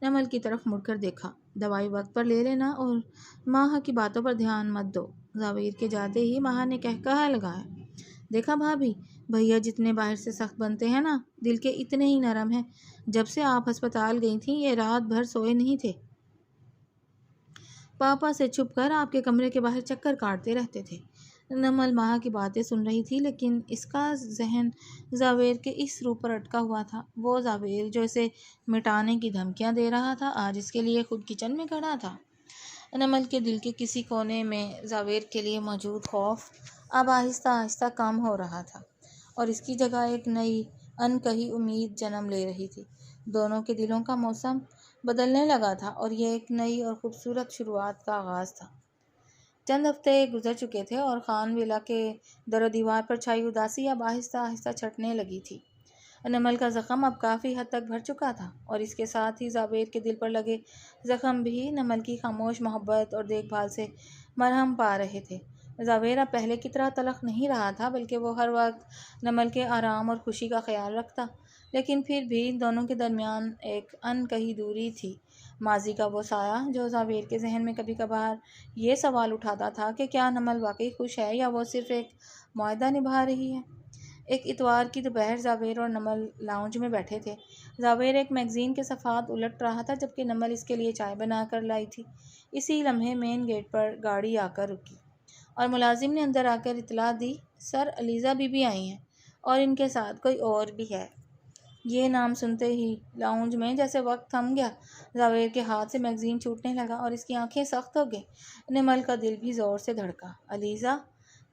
نمل کی طرف مڑ کر دیکھا۔ دوائی وقت پر لے لینا اور ماہا کی باتوں پر دھیان مت دو، زاویر کے جاتے ہی ماہا نے کہا لگایا۔ دیکھا بھابھی، بھیا جتنے باہر سے سخت بنتے ہیں نا، دل کے اتنے ہی نرم ہیں۔ جب سے آپ ہسپتال گئی تھیں یہ رات بھر سوئے نہیں تھے، پاپا سے چھپ کر آپ کے کمرے کے باہر چکر کاٹتے رہتے تھے۔ نمل ماہا کی باتیں سن رہی تھی، لیکن اس کا ذہن زاویر کے اس روپ پر اٹکا ہوا تھا۔ وہ زاویر جو اسے مٹانے کی دھمکیاں دے رہا تھا، آج اس کے لیے خود کچن میں کھڑا تھا۔ نمل کے دل کے کسی کونے میں زاویر کے لیے موجود خوف اب آہستہ آہستہ کم ہو رہا تھا اور اس کی جگہ ایک نئی ان کہی امید جنم لے رہی تھی۔ دونوں کے دلوں کا موسم بدلنے لگا تھا اور یہ ایک نئی اور خوبصورت شروعات کا آغاز تھا۔ چند ہفتے گزر چکے تھے اور خان ویلا کے در و دیوار پر چھائی اداسی اب آہستہ آہستہ چھٹنے لگی تھی۔ نمل کا زخم اب کافی حد تک بھر چکا تھا اور اس کے ساتھ ہی زاویر کے دل پر لگے زخم بھی نمل کی خاموش محبت اور دیکھ بھال سے مرہم پا رہے تھے۔ زاویر اب پہلے کی طرح تلخ نہیں رہا تھا، بلکہ وہ ہر وقت نمل کے آرام اور خوشی کا خیال رکھتا، لیکن پھر بھی ان دونوں کے درمیان ایک ان کہی دوری تھی، ماضی کا وہ سایہ جو زاویر کے ذہن میں کبھی کبھار یہ سوال اٹھاتا تھا کہ کیا نمل واقعی خوش ہے یا وہ صرف ایک معاہدہ نبھا رہی ہے۔ ایک اتوار کی دوپہر زاویر اور نمل لاؤنج میں بیٹھے تھے۔ زاویر ایک میگزین کے صفحات الٹ رہا تھا جبکہ نمل اس کے لیے چائے بنا کر لائی تھی۔ اسی لمحے مین گیٹ پر گاڑی آ کر رکی اور ملازم نے اندر آ کر اطلاع دی، سر علیزہ بی بی آئی ہیں اور ان کے ساتھ کوئی اور بھی ہے۔ یہ نام سنتے ہی لاؤنج میں جیسے وقت تھم گیا۔ زاویر کے ہاتھ سے میگزین چھوٹنے لگا اور اس کی آنکھیں سخت ہو گئیں۔ نمل کا دل بھی زور سے دھڑکا۔ علیزہ،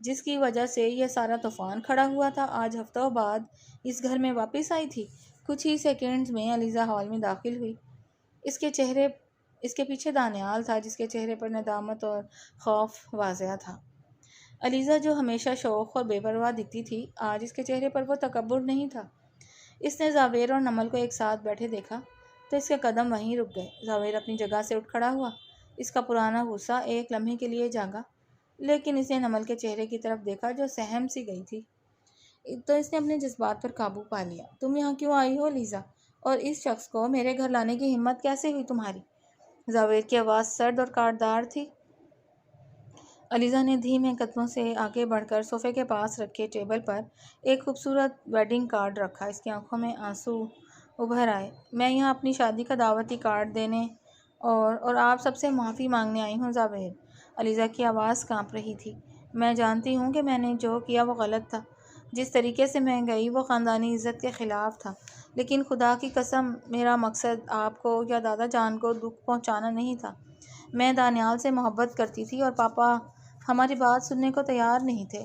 جس کی وجہ سے یہ سارا طوفان کھڑا ہوا تھا، آج ہفتوں بعد اس گھر میں واپس آئی تھی۔ کچھ ہی سیکنڈز میں علیزہ ہال میں داخل ہوئی۔ اس کے پیچھے دانیال تھا جس کے چہرے پر ندامت اور خوف واضح تھا۔ علیزہ جو ہمیشہ شوق اور بے پرواہ دکھتی تھی، آج اس کے چہرے پر وہ تکبر نہیں تھا۔ اس نے زاویر اور نمل کو ایک ساتھ بیٹھے دیکھا تو اس کے قدم وہیں رک گئے۔ زاویر اپنی جگہ سے اٹھ کھڑا ہوا۔ اس کا پرانا غصہ ایک لمحے کے لیے جاگا، لیکن اس نے نمل کے چہرے کی طرف دیکھا جو سہم سی گئی تھی، تو اس نے اپنے جذبات پر قابو پا لیا۔ تم یہاں کیوں آئی ہو علیزہ؟ اور اس شخص کو میرے گھر لانے کی ہمت کیسے ہوئی تمہاری؟ زاویر کی آواز سرد اور کاٹدار تھی۔ علیزہ نے دھیمے قدموں سے آگے بڑھ کر صوفے کے پاس رکھے ٹیبل پر ایک خوبصورت ویڈنگ کارڈ رکھا۔ اس کی آنکھوں میں آنسو ابھر آئے۔ میں یہاں اپنی شادی کا دعوتی کارڈ دینے اور آپ سب سے معافی مانگنے آئی ہوں زاویر۔ علیزہ کی آواز کانپ رہی تھی۔ میں جانتی ہوں کہ میں نے جو کیا وہ غلط تھا۔ جس طریقے سے میں گئی وہ خاندانی عزت کے خلاف تھا، لیکن خدا کی قسم میرا مقصد آپ کو یا دادا جان کو دکھ پہنچانا نہیں تھا۔ میں دانیال سے محبت کرتی تھی اور پاپا ہماری بات سننے کو تیار نہیں تھے۔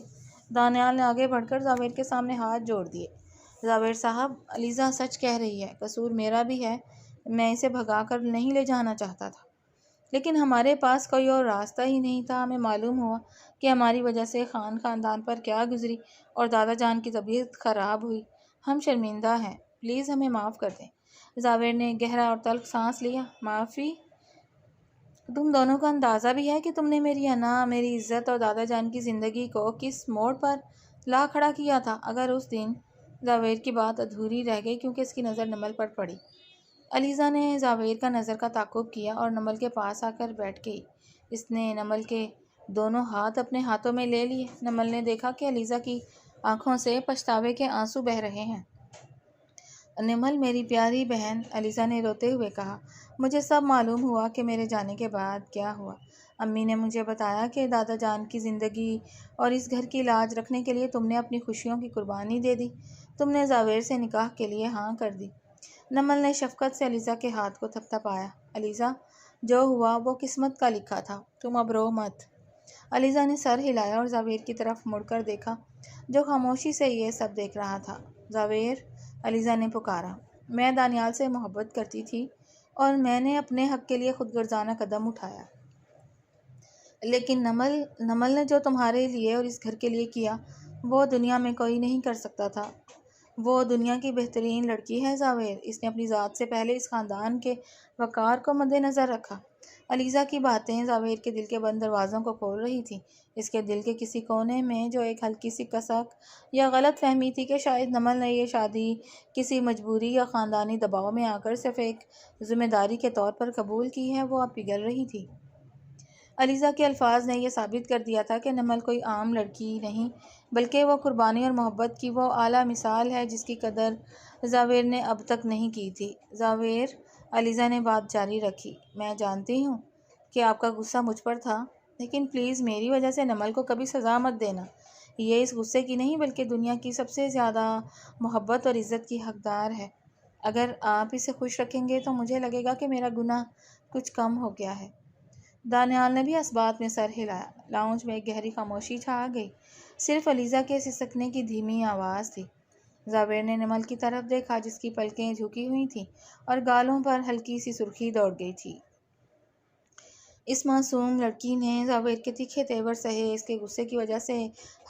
دانیال نے آگے بڑھ کر زاویر کے سامنے ہاتھ جوڑ دیے۔ زاویر صاحب، علیزہ سچ کہہ رہی ہے، قصور میرا بھی ہے۔ میں اسے بھگا کر نہیں لے جانا چاہتا تھا، لیکن ہمارے پاس کوئی اور راستہ ہی نہیں تھا۔ ہمیں معلوم ہوا کہ ہماری وجہ سے خاندان پر کیا گزری اور دادا جان کی طبیعت خراب ہوئی۔ ہم شرمندہ ہیں، پلیز ہمیں معاف کر دیں۔ زاویر نے گہرا اور تلخ سانس لیا۔ معافی؟ تم دونوں کو اندازہ بھی ہے کہ تم نے میری انا، میری عزت اور دادا جان کی زندگی کو کس موڑ پر لا کھڑا کیا تھا؟ اگر اس دن… زاویر کی بات ادھوری رہ گئی کیونکہ اس کی نظر نمل پر پڑی۔ علیزہ نے زاویر کا نظر کا تعاقب کیا اور نمل کے پاس آ کر بیٹھ گئی۔ اس نے نمل کے دونوں ہاتھ اپنے ہاتھوں میں لے لیے۔ نمل نے دیکھا کہ علیزہ کی آنکھوں سے پچھتاوے کے آنسو بہہ رہے ہیں۔ نمل میری پیاری بہن، علیزہ نے روتے ہوئے کہا، مجھے سب معلوم ہوا کہ میرے جانے کے بعد کیا ہوا۔ امی نے مجھے بتایا کہ دادا جان کی زندگی اور اس گھر کی لاج رکھنے کے لیے تم نے اپنی خوشیوں کی قربانی دے دی۔ تم نے زاویر سے نکاح کے لیے ہاں کر دی۔ نمل نے شفقت سے علیزہ کے ہاتھ کو تھپتھپایا۔ علیزہ، جو ہوا وہ قسمت کا لکھا تھا، تم اب رو مت۔ علیزہ نے سر ہلایا اور زاویر کی طرف مڑ کر دیکھا جو خاموشی سے یہ سب دیکھ رہا تھا۔ زاویر، علیزہ نے پکارا، میں دانیال سے محبت کرتی تھی اور میں نے اپنے حق کے لیے خود غرضانہ قدم اٹھایا، لیکن نمل نے جو تمہارے لیے اور اس گھر کے لیے کیا وہ دنیا میں کوئی نہیں کر سکتا تھا۔ وہ دنیا کی بہترین لڑکی ہے زاویر۔ اس نے اپنی ذات سے پہلے اس خاندان کے وقار کو مد نظر رکھا۔ علیزہ کی باتیں زاویر کے دل کے بند دروازوں کو کھول رہی تھیں۔ اس کے دل کے کسی کونے میں جو ایک ہلکی سی کسک یا غلط فہمی تھی کہ شاید نمل نے یہ شادی کسی مجبوری یا خاندانی دباؤ میں آ کر صرف ایک ذمہ داری کے طور پر قبول کی ہے، وہ اب پگھل رہی تھی۔ علیزہ کے الفاظ نے یہ ثابت کر دیا تھا کہ نمل کوئی عام لڑکی نہیں، بلکہ وہ قربانی اور محبت کی وہ اعلیٰ مثال ہے جس کی قدر زاویر نے اب تک نہیں کی تھی۔ زاویر، علیزہ نے بات جاری رکھی، میں جانتی ہوں کہ آپ کا غصہ مجھ پر تھا، لیکن پلیز میری وجہ سے نمل کو کبھی سزا مت دینا۔ یہ اس غصے کی نہیں بلکہ دنیا کی سب سے زیادہ محبت اور عزت کی حقدار ہے۔ اگر آپ اسے خوش رکھیں گے تو مجھے لگے گا کہ میرا گناہ کچھ کم ہو گیا ہے۔ دانیال نے بھی اس بات میں سر ہلایا۔ لاؤنج میں ایک گہری خاموشی چھا گئی، صرف علیزہ کے سسکنے کی دھیمی آواز تھی۔ زاویر نے نمل کی طرف دیکھا جس کی پلکیں جھکی ہوئی تھیں اور گالوں پر ہلکی سی سرخی دوڑ گئی تھی۔ اس معصوم لڑکی نے زاویر کے تیکھے تیور سہے، اس کے غصے کی وجہ سے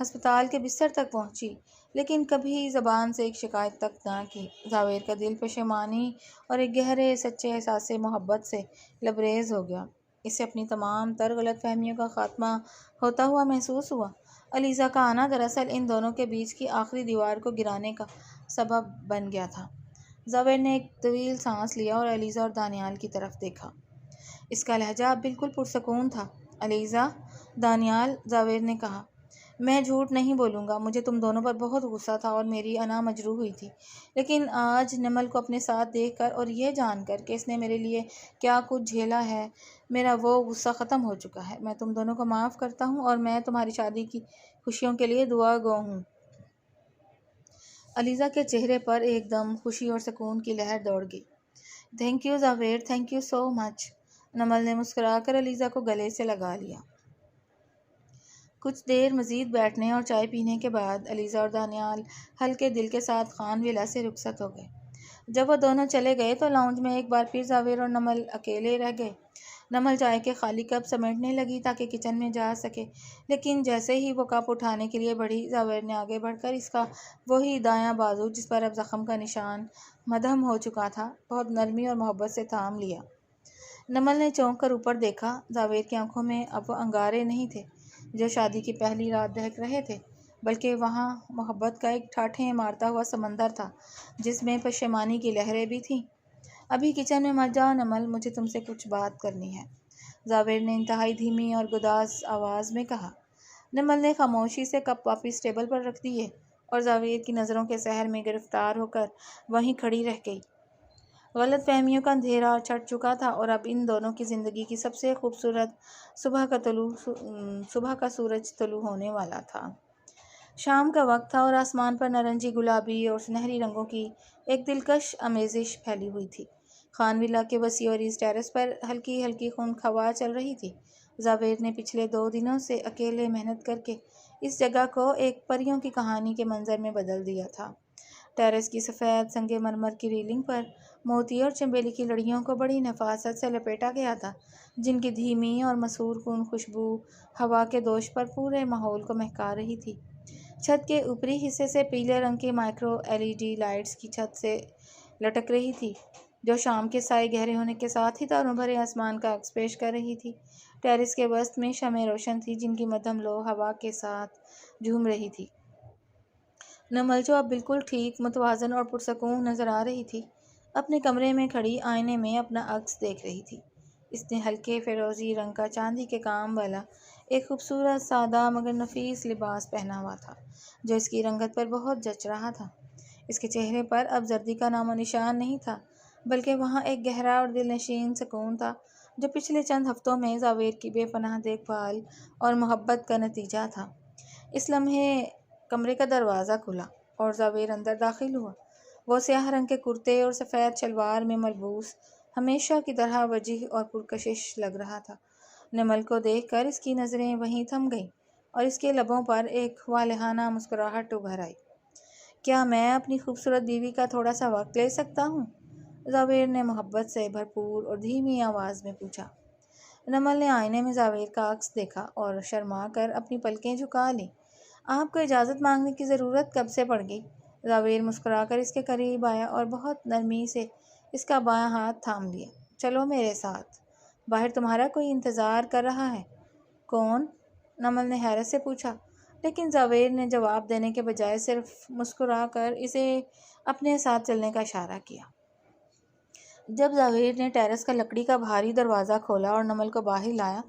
ہسپتال کے بستر تک پہنچی، لیکن کبھی زبان سے ایک شکایت تک نہ کی۔ زاویر کا دل پشیمانی اور ایک گہرے سچے احساس محبت سے لبریز ہو گیا۔ اسے اپنی تمام تر غلط فہمیوں کا خاتمہ ہوتا ہوا محسوس ہوا۔ علیزہ کا آنا دراصل ان دونوں کے بیچ کی آخری دیوار کو گرانے کا سبب بن گیا تھا۔ زاویر نے ایک طویل سانس لیا اور علیزہ اور دانیال کی طرف دیکھا۔ اس کا لہجہ اب بالکل پرسکون تھا۔ علیزہ، دانیال، زاویر نے کہا، میں جھوٹ نہیں بولوں گا، مجھے تم دونوں پر بہت غصہ تھا اور میری انا مجروح ہوئی تھی، لیکن آج نمل کو اپنے ساتھ دیکھ کر اور یہ جان کر کہ اس نے میرے لیے کیا کچھ جھیلا ہے، میرا وہ غصہ ختم ہو چکا ہے۔ میں تم دونوں کو معاف کرتا ہوں اور میں تمہاری شادی کی خوشیوں کے لیے دعا گو ہوں۔ علیزہ کے چہرے پر ایک دم خوشی اور سکون کی لہر دوڑ گئی۔ Thank you Zubair, thank you so much. Nimal نے مسکرا کر علیزہ کو گلے سے لگا لیا۔ کچھ دیر مزید بیٹھنے اور چائے پینے کے بعد علیزہ اور دانیال ہلکے دل کے ساتھ خان ولا سے رخصت ہو گئے۔ جب وہ دونوں چلے گئے تو لاؤنج میں ایک بار پھر زبیر اور نمل اکیلے رہ گئے۔ نمل چائے کے خالی کپ سمیٹنے لگی تاکہ کچن میں جا سکے، لیکن جیسے ہی وہ کپ اٹھانے کے لیے بڑھی، زبیر نے آگے بڑھ کر اس کا وہی دایاں بازو جس پر اب زخم کا نشان مدھم ہو چکا تھا، بہت نرمی اور محبت سے تھام لیا۔ نمل نے چونک کر اوپر دیکھا۔ زبیر کی آنکھوں میں اب وہ انگارے نہیں تھے جو شادی کی پہلی رات دہک رہے تھے، بلکہ وہاں محبت کا ایک ٹھاٹھیں مارتا ہوا سمندر تھا جس میں پشیمانی کی لہریں بھی تھیں۔ ابھی کچن میں مت جاؤ نمل، مجھے تم سے کچھ بات کرنی ہے، زبیر نے انتہائی دھیمی اور گداز آواز میں کہا۔ نمل نے خاموشی سے کپ واپس ٹیبل پر رکھ دیے اور زبیر کی نظروں کے سحر میں گرفتار ہو کر وہیں کھڑی رہ گئی۔ غلط فہمیوں کا اندھیرا چھٹ چکا تھا اور اب ان دونوں کی زندگی کی سب سے خوبصورت صبح کا سورج طلوع ہونے والا تھا۔ شام کا وقت تھا اور آسمان پر نارنجی، گلابی اور سنہری رنگوں کی ایک دلکش آمیزش پھیلی ہوئی تھی۔ خان ولا کے وسیع اور اس ٹیرس پر ہلکی ہلکی خنک ہوا چل رہی تھی۔ زبیر نے پچھلے 2 دنوں سے اکیلے محنت کر کے اس جگہ کو ایک پریوں کی کہانی کے منظر میں بدل دیا تھا۔ ٹیرس کی سفید سنگ مرمر کی ریلنگ پر موتی اور چنبیلی کی لڑیوں کو بڑی نفاست سے لپیٹا گیا تھا، جن کی دھیمی اور مسحور کن خوشبو ہوا کے دوش پر پورے ماحول کو مہکا رہی تھی۔ چھت کے اوپری حصے سے پیلے رنگ کی مائکرو LED لائٹس کی چھت سے لٹک رہی تھی، جو شام کے سائے گہرے ہونے کے ساتھ ہی تاروں بھرے آسمان کا عکس پیش کر رہی تھی۔ ٹیرس کے وسط میں شمعیں روشن تھیں جن کی مدھم لو ہوا کے ساتھ جھوم رہی تھی۔ نمل جو اب بالکل ٹھیک، متوازن اور پرسکون نظر آ رہی تھی، اپنے کمرے میں کھڑی آئینے میں اپنا عکس دیکھ رہی تھی۔ اس نے ہلکے فیروزی رنگ کا چاندی کے کام والا ایک خوبصورت سادہ مگر نفیس لباس پہنا ہوا تھا جو اس کی رنگت پر بہت جچ رہا تھا۔ اس کے چہرے پر اب زردی کا نام و نشان نہیں تھا، بلکہ وہاں ایک گہرا اور دل نشین سکون تھا جو پچھلے چند ہفتوں میں زبیر کی بے پناہ دیکھ بھال اور محبت کا نتیجہ تھا۔ اس لمحے کمرے کا دروازہ کھلا اور زبیر اندر داخل ہوا۔ وہ سیاہ رنگ کے کرتے اور سفید شلوار میں ملبوس ہمیشہ کی طرح وجیح اور پرکشش لگ رہا تھا۔ نمل کو دیکھ کر اس کی نظریں وہیں تھم گئیں اور اس کے لبوں پر ایک والہانہ مسکراہٹ ابھر آئی۔ کیا میں اپنی خوبصورت بیوی کا تھوڑا سا وقت لے سکتا ہوں؟ زبیر نے محبت سے بھرپور اور دھیمی آواز میں پوچھا۔ نمل نے آئینے میں زبیر کا عکس دیکھا اور شرما کر اپنی پلکیں جھکا لیں۔ آپ کو اجازت مانگنے کی ضرورت کب سے پڑ گئی؟ زبیر مسکرا کر اس کے قریب آیا اور بہت نرمی سے اس کا بایاں ہاتھ تھام لیا۔ چلو میرے ساتھ، باہر تمہارا کوئی انتظار کر رہا ہے۔ کون؟ نمل نے حیرت سے پوچھا، لیکن زبیر نے جواب دینے کے بجائے صرف مسکرا کر اسے اپنے ساتھ چلنے کا اشارہ کیا۔ جب زبیر نے ٹیرس کا لکڑی کا بھاری دروازہ کھولا اور نمل کو باہر لایا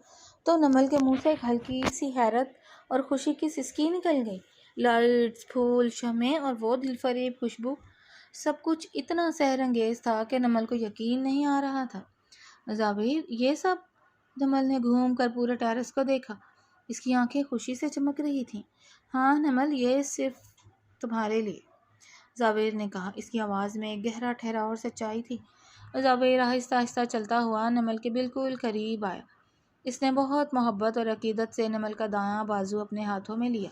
تو نمل کے منہ سے ایک ہلکی سی حیرت اور خوشی کی سسکی نکل گئی۔ لائٹس، پھول، شمعیں اور وہ دل فریب خوشبو، سب کچھ اتنا سحر انگیز تھا کہ نمل کو یقین نہیں آ رہا تھا۔ زبیر، یہ سب؟ نمل نے گھوم کر پورے ٹیرس کو دیکھا۔ اس کی آنکھیں خوشی سے چمک رہی تھیں۔ ہاں نمل، یہ صرف تمہارے لیے، زبیر نے کہا۔ اس کی آواز میں ایک گہرا ٹھہراؤ اور سچائی تھی۔ زبیر آہستہ آہستہ چلتا ہوا نمل کے بالکل قریب آیا۔ اس نے بہت محبت اور عقیدت سے نمل کا دایاں بازو اپنے ہاتھوں میں لیا۔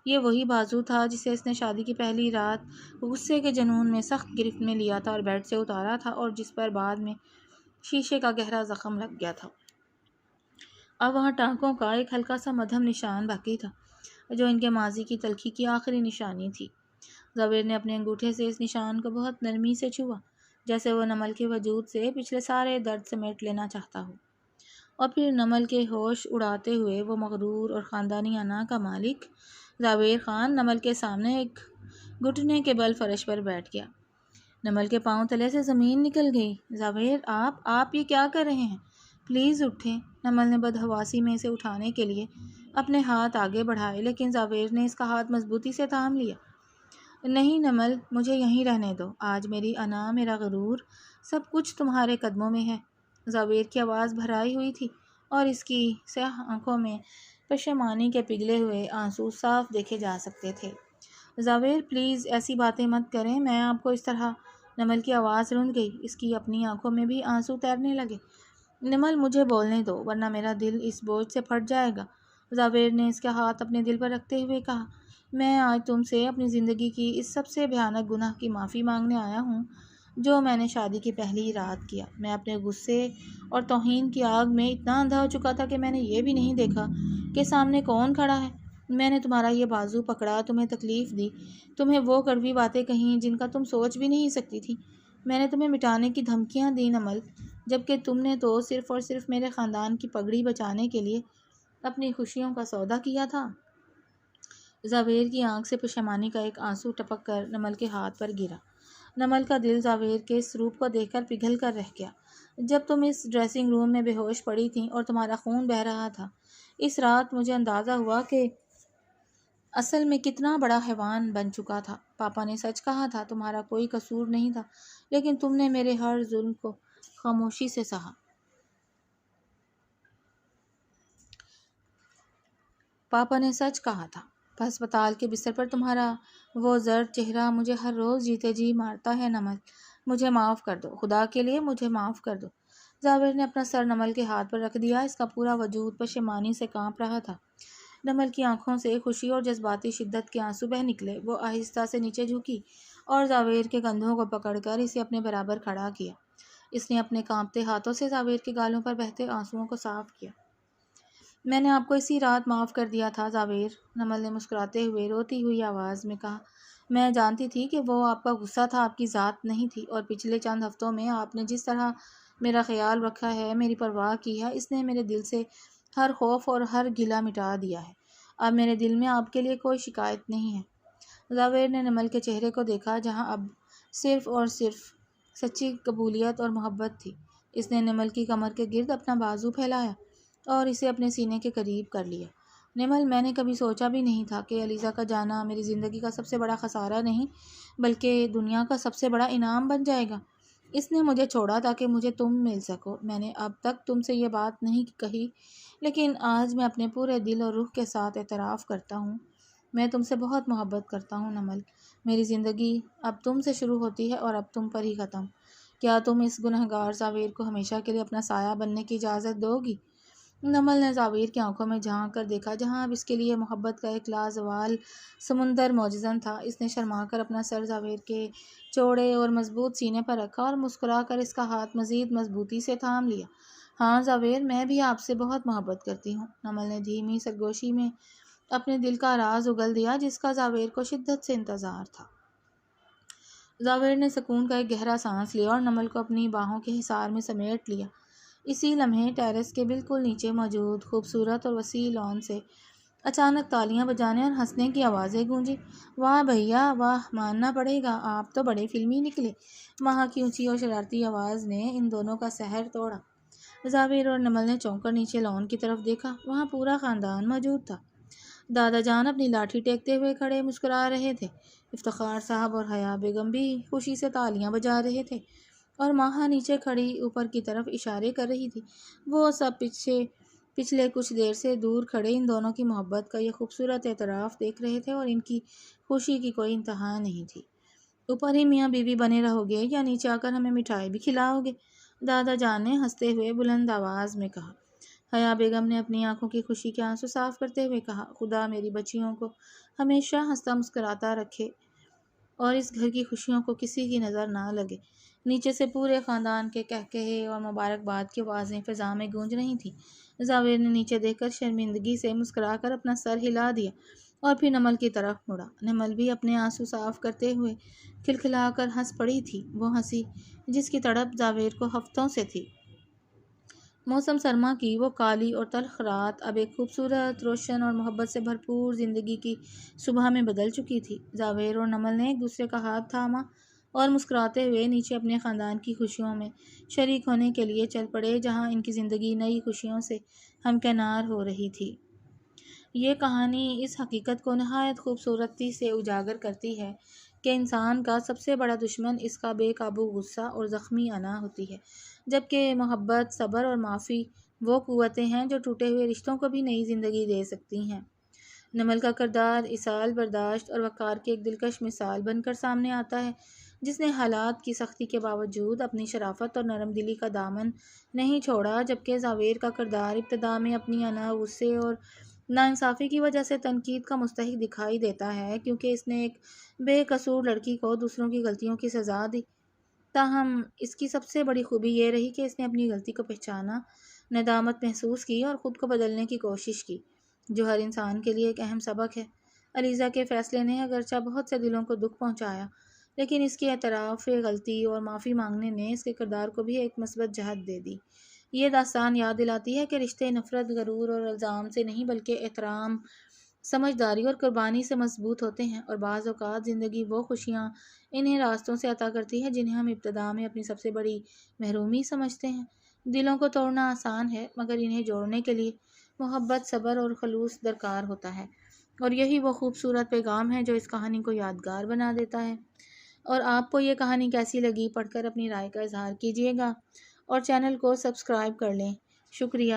یہ وہی بازو تھا جسے اس نے شادی کی پہلی رات غصے کے جنون میں سخت گرفت میں لیا تھا اور بیڈ سے اتارا تھا، اور جس پر بعد میں شیشے کا گہرا زخم لگ گیا تھا۔ اب وہاں ٹانکوں کا ایک ہلکا سا مدھم نشان باقی تھا جو ان کے ماضی کی تلخی کی آخری نشانی تھی۔ زبیر نے اپنے انگوٹھے سے اس نشان کو بہت نرمی سے چھوا، جیسے وہ نمل کے وجود سے پچھلے سارے درد سمیٹ لینا چاہتا ہو۔ اور پھر نمل کے ہوش اڑاتے ہوئے وہ مغرور اور خاندانی انا کا مالک زبیر خان نمل کے سامنے ایک گھٹنے کے بل فرش پر بیٹھ گیا۔ نمل کے پاؤں تلے سے زمین نکل گئی۔ زبیر، آپ یہ کیا کر رہے ہیں؟ پلیز اٹھیں۔ نمل نے بدحواسی میں اسے اٹھانے کے لیے اپنے ہاتھ آگے بڑھائے، لیکن زاویر نے اس کا ہاتھ مضبوطی سے تھام لیا۔ نہیں نمل، مجھے یہیں رہنے دو۔ آج میری انا، میرا غرور، سب کچھ تمہارے قدموں میں ہے۔ زاویر کی آواز بھرائی ہوئی تھی اور اس کی سیاہ آنکھوں میں پشیمانی کے پگھلے ہوئے آنسو صاف دیکھے جا سکتے تھے۔ زاویر پلیز ایسی باتیں مت کریں، میں آپ کو اس طرح۔ نمل کی آواز رند گئی، اس کی اپنی آنکھوں میں بھی آنسو تیرنے لگے۔ نمل مجھے بولنے دو ورنہ میرا دل اس بوجھ سے پھٹ جائے گا۔ زاویر نے اس کا ہاتھ اپنے دل پر رکھتے ہوئے کہا، میں آج تم سے اپنی زندگی کی اس سب سے بھیانک گناہ کی معافی مانگنے آیا ہوں جو میں نے شادی کی پہلی رات کیا۔ میں اپنے غصے اور توہین کی آگ میں اتنا اندھا ہو چکا تھا کہ میں نے یہ بھی نہیں دیکھا کہ سامنے کون کھڑا ہے۔ میں نے تمہارا یہ بازو پکڑا، تمہیں تکلیف دی، تمہیں وہ کڑوی باتیں کہیں جن کا تم سوچ بھی نہیں سکتی تھی۔ میں نے تمہیں مٹانے کی دھمکیاں دیں نمل، جبکہ تم نے تو صرف اور صرف میرے خاندان کی پگڑی بچانے کے لیے اپنی خوشیوں کا سودا کیا تھا۔ زاویر کی آنکھ سے پشیمانی کا ایک آنسو ٹپک کر نمل کے ہاتھ پر گرا۔ نمل کا دل زاویر کے اس روپ کو دیکھ کر پگھل کر رہ گیا۔ جب تم اس ڈریسنگ روم میں بے ہوش پڑی تھیں اور تمہارا خون بہہ رہا تھا، اس رات مجھے اندازہ ہوا کہ اصل میں کتنا بڑا حیوان بن چکا تھا۔ پاپا نے سچ کہا تھا، تمہارا کوئی قصور نہیں تھا، لیکن تم نے میرے ہر ظلم کو خاموشی سے سہا۔ پاپا نے سچ کہا تھا۔ ہسپتال کے بستر پر تمہارا وہ زرد چہرہ مجھے ہر روز جیتے جی مارتا ہے نمل، مجھے معاف کر دو، خدا کے لیے مجھے معاف کر دو۔ زاویر نے اپنا سر نمل کے ہاتھ پر رکھ دیا، اس کا پورا وجود پشیمانی سے کانپ رہا تھا۔ نمل کی آنکھوں سے خوشی اور جذباتی شدت کے آنسو بہہ نکلے۔ وہ آہستہ سے نیچے جھکی اور زاویر کے کندھوں کو پکڑ کر اسے اپنے برابر کھڑا کیا۔ اس نے اپنے کانپتے ہاتھوں سے زاویر کے گالوں پر بہتے آنسوؤں کو صاف کیا۔ میں نے آپ کو اسی رات معاف کر دیا تھا زاویر، نمل نے مسکراتے ہوئے روتی ہوئی آواز میں کہا۔ میں جانتی تھی کہ وہ آپ کا غصہ تھا، آپ کی ذات نہیں تھی، اور پچھلے چند ہفتوں میں آپ نے جس طرح میرا خیال رکھا ہے، میری پرواہ کی ہے، اس نے میرے دل سے ہر خوف اور ہر گلہ مٹا دیا ہے۔ اب میرے دل میں آپ کے لیے کوئی شکایت نہیں ہے۔ زاویر نے نمل کے چہرے کو دیکھا جہاں اب صرف اور صرف سچی قبولیت اور محبت تھی۔ اس نے نمل کی کمر کے گرد اپنا بازو پھیلایا اور اسے اپنے سینے کے قریب کر لیا۔ نمل، میں نے کبھی سوچا بھی نہیں تھا کہ علیزہ کا جانا میری زندگی کا سب سے بڑا خسارہ نہیں بلکہ دنیا کا سب سے بڑا انعام بن جائے گا۔ اس نے مجھے چھوڑا تاکہ مجھے تم مل سکو۔ میں نے اب تک تم سے یہ بات نہیں کہی، لیکن آج میں اپنے پورے دل اور روح کے ساتھ اعتراف کرتا ہوں، میں تم سے بہت محبت کرتا ہوں نمل۔ میری زندگی اب تم سے شروع ہوتی ہے اور اب تم پر ہی ختم۔ کیا تم اس گنہگار زاویر کو ہمیشہ کے لیے اپنا سایہ بننے کی اجازت دو گی؟ نمل نے زاویر کی آنکھوں میں جھانک کر دیکھا جہاں اب اس کے لیے محبت کا ایک لازوال سمندر موجزن تھا۔ اس نے شرما کر اپنا سر زاویر کے چوڑے اور مضبوط سینے پر رکھا اور مسکرا کر اس کا ہاتھ مزید مضبوطی سے تھام لیا۔ ہاں زاویر، میں بھی آپ سے بہت محبت کرتی ہوں۔ نمل نے دھیمی سرگوشی میں اپنے دل کا راز اگل دیا جس کا زاویر کو شدت سے انتظار تھا۔ زاویر نے سکون کا ایک گہرا سانس لیا اور نمل کو اپنی باہوں کے حصار میں سمیٹ لیا۔ اسی لمحے ٹیرس کے بالکل نیچے موجود خوبصورت اور وسیع لان سے اچانک تالیاں بجانے اور ہنسنے کی آوازیں گونجی۔ واہ بھیا واہ، ماننا پڑے گا، آپ تو بڑے فلمی نکلے۔ وہاں کی اونچی اور شرارتی آواز نے ان دونوں کا سحر توڑا۔ زاویر اور نمل نے چونک کر نیچے لان کی طرف دیکھا، وہاں پورا خاندان موجود تھا۔ دادا جان اپنی لاٹھی ٹیکتے ہوئے کھڑے مسکرا رہے تھے، افتخار صاحب اور حیا بیگم بھی خوشی سے تالیاں بجا رہے تھے، اور ماہا نیچے کھڑی اوپر کی طرف اشارے کر رہی تھی۔ وہ سب پچھلے کچھ دیر سے دور کھڑے ان دونوں کی محبت کا یہ خوبصورت اعتراف دیکھ رہے تھے اور ان کی خوشی کی کوئی انتہا نہیں تھی۔ اوپر ہی میاں بیوی بنے رہو گے یا نیچے آ کر ہمیں مٹھائی بھی کھلاؤ گے؟ دادا جان نے ہنستے ہوئے بلند آواز میں کہا۔ حیا بیگم نے اپنی آنکھوں کی خوشی کے آنسو صاف کرتے ہوئے کہا، خدا میری بچیوں کو ہمیشہ ہنستا مسکراتا رکھے اور اس گھر کی خوشیوں کو کسی کی نظر نہ لگے۔ نیچے سے پورے خاندان کے کہکہے اور مبارکباد کی آوازیں فضا میں گونج رہی تھیں۔ زاویر نے نیچے دیکھ کر شرمندگی سے مسکرا کر اپنا سر ہلا دیا اور پھر نمل کی طرف مڑا۔ نمل بھی اپنے آنسو صاف کرتے ہوئے کھلکھلا کر ہنس پڑی تھی، وہ ہنسی جس کی تڑپ زاویر کو ہفتوں سے تھی۔ موسم سرما کی وہ کالی اور تلخ رات اب ایک خوبصورت، روشن اور محبت سے بھرپور زندگی کی صبح میں بدل چکی تھی۔ زاویر اور نمل نے ایک دوسرے کا ہاتھ تھاما اور مسکراتے ہوئے نیچے اپنے خاندان کی خوشیوں میں شریک ہونے کے لیے چل پڑے، جہاں ان کی زندگی نئی خوشیوں سے ہمکنار ہو رہی تھی۔ یہ کہانی اس حقیقت کو نہایت خوبصورتی سے اجاگر کرتی ہے کہ انسان کا سب سے بڑا دشمن اس کا بے قابو غصہ اور زخمی انا ہوتی ہے، جبکہ محبت، صبر اور معافی وہ قوتیں ہیں جو ٹوٹے ہوئے رشتوں کو بھی نئی زندگی دے سکتی ہیں۔ نمل کا کردار ایثار، برداشت اور وقار کی ایک دلکش مثال بن کر سامنے آتا ہے، جس نے حالات کی سختی کے باوجود اپنی شرافت اور نرم دلی کا دامن نہیں چھوڑا، جبکہ زاویر کا کردار ابتدا میں اپنی انا، غصے اور ناانصافی کی وجہ سے تنقید کا مستحق دکھائی دیتا ہے، کیونکہ اس نے ایک بے قصور لڑکی کو دوسروں کی غلطیوں کی سزا دی۔ تاہم اس کی سب سے بڑی خوبی یہ رہی کہ اس نے اپنی غلطی کو پہچانا، ندامت محسوس کی اور خود کو بدلنے کی کوشش کی، جو ہر انسان کے لیے ایک اہم سبق ہے۔ علیزہ کے فیصلے نے اگرچہ بہت سے دلوں کو دکھ پہنچایا، لیکن اس کے اعتراف غلطی اور معافی مانگنے نے اس کے کردار کو بھی ایک مثبت جہت دے دی۔ یہ داستان یاد دلاتی ہے کہ رشتے نفرت، غرور اور الزام سے نہیں بلکہ احترام، سمجھداری اور قربانی سے مضبوط ہوتے ہیں، اور بعض اوقات زندگی وہ خوشیاں انہیں راستوں سے عطا کرتی ہے جنہیں ہم ابتدا میں اپنی سب سے بڑی محرومی سمجھتے ہیں۔ دلوں کو توڑنا آسان ہے، مگر انہیں جوڑنے کے لیے محبت، صبر اور خلوص درکار ہوتا ہے، اور یہی وہ خوبصورت پیغام ہے جو اس کہانی کو یادگار بنا دیتا ہے۔ اور آپ کو یہ کہانی کیسی لگی؟ پڑھ کر اپنی رائے کا اظہار کیجیے گا اور چینل کو سبسکرائب کر لیں۔ شکریہ۔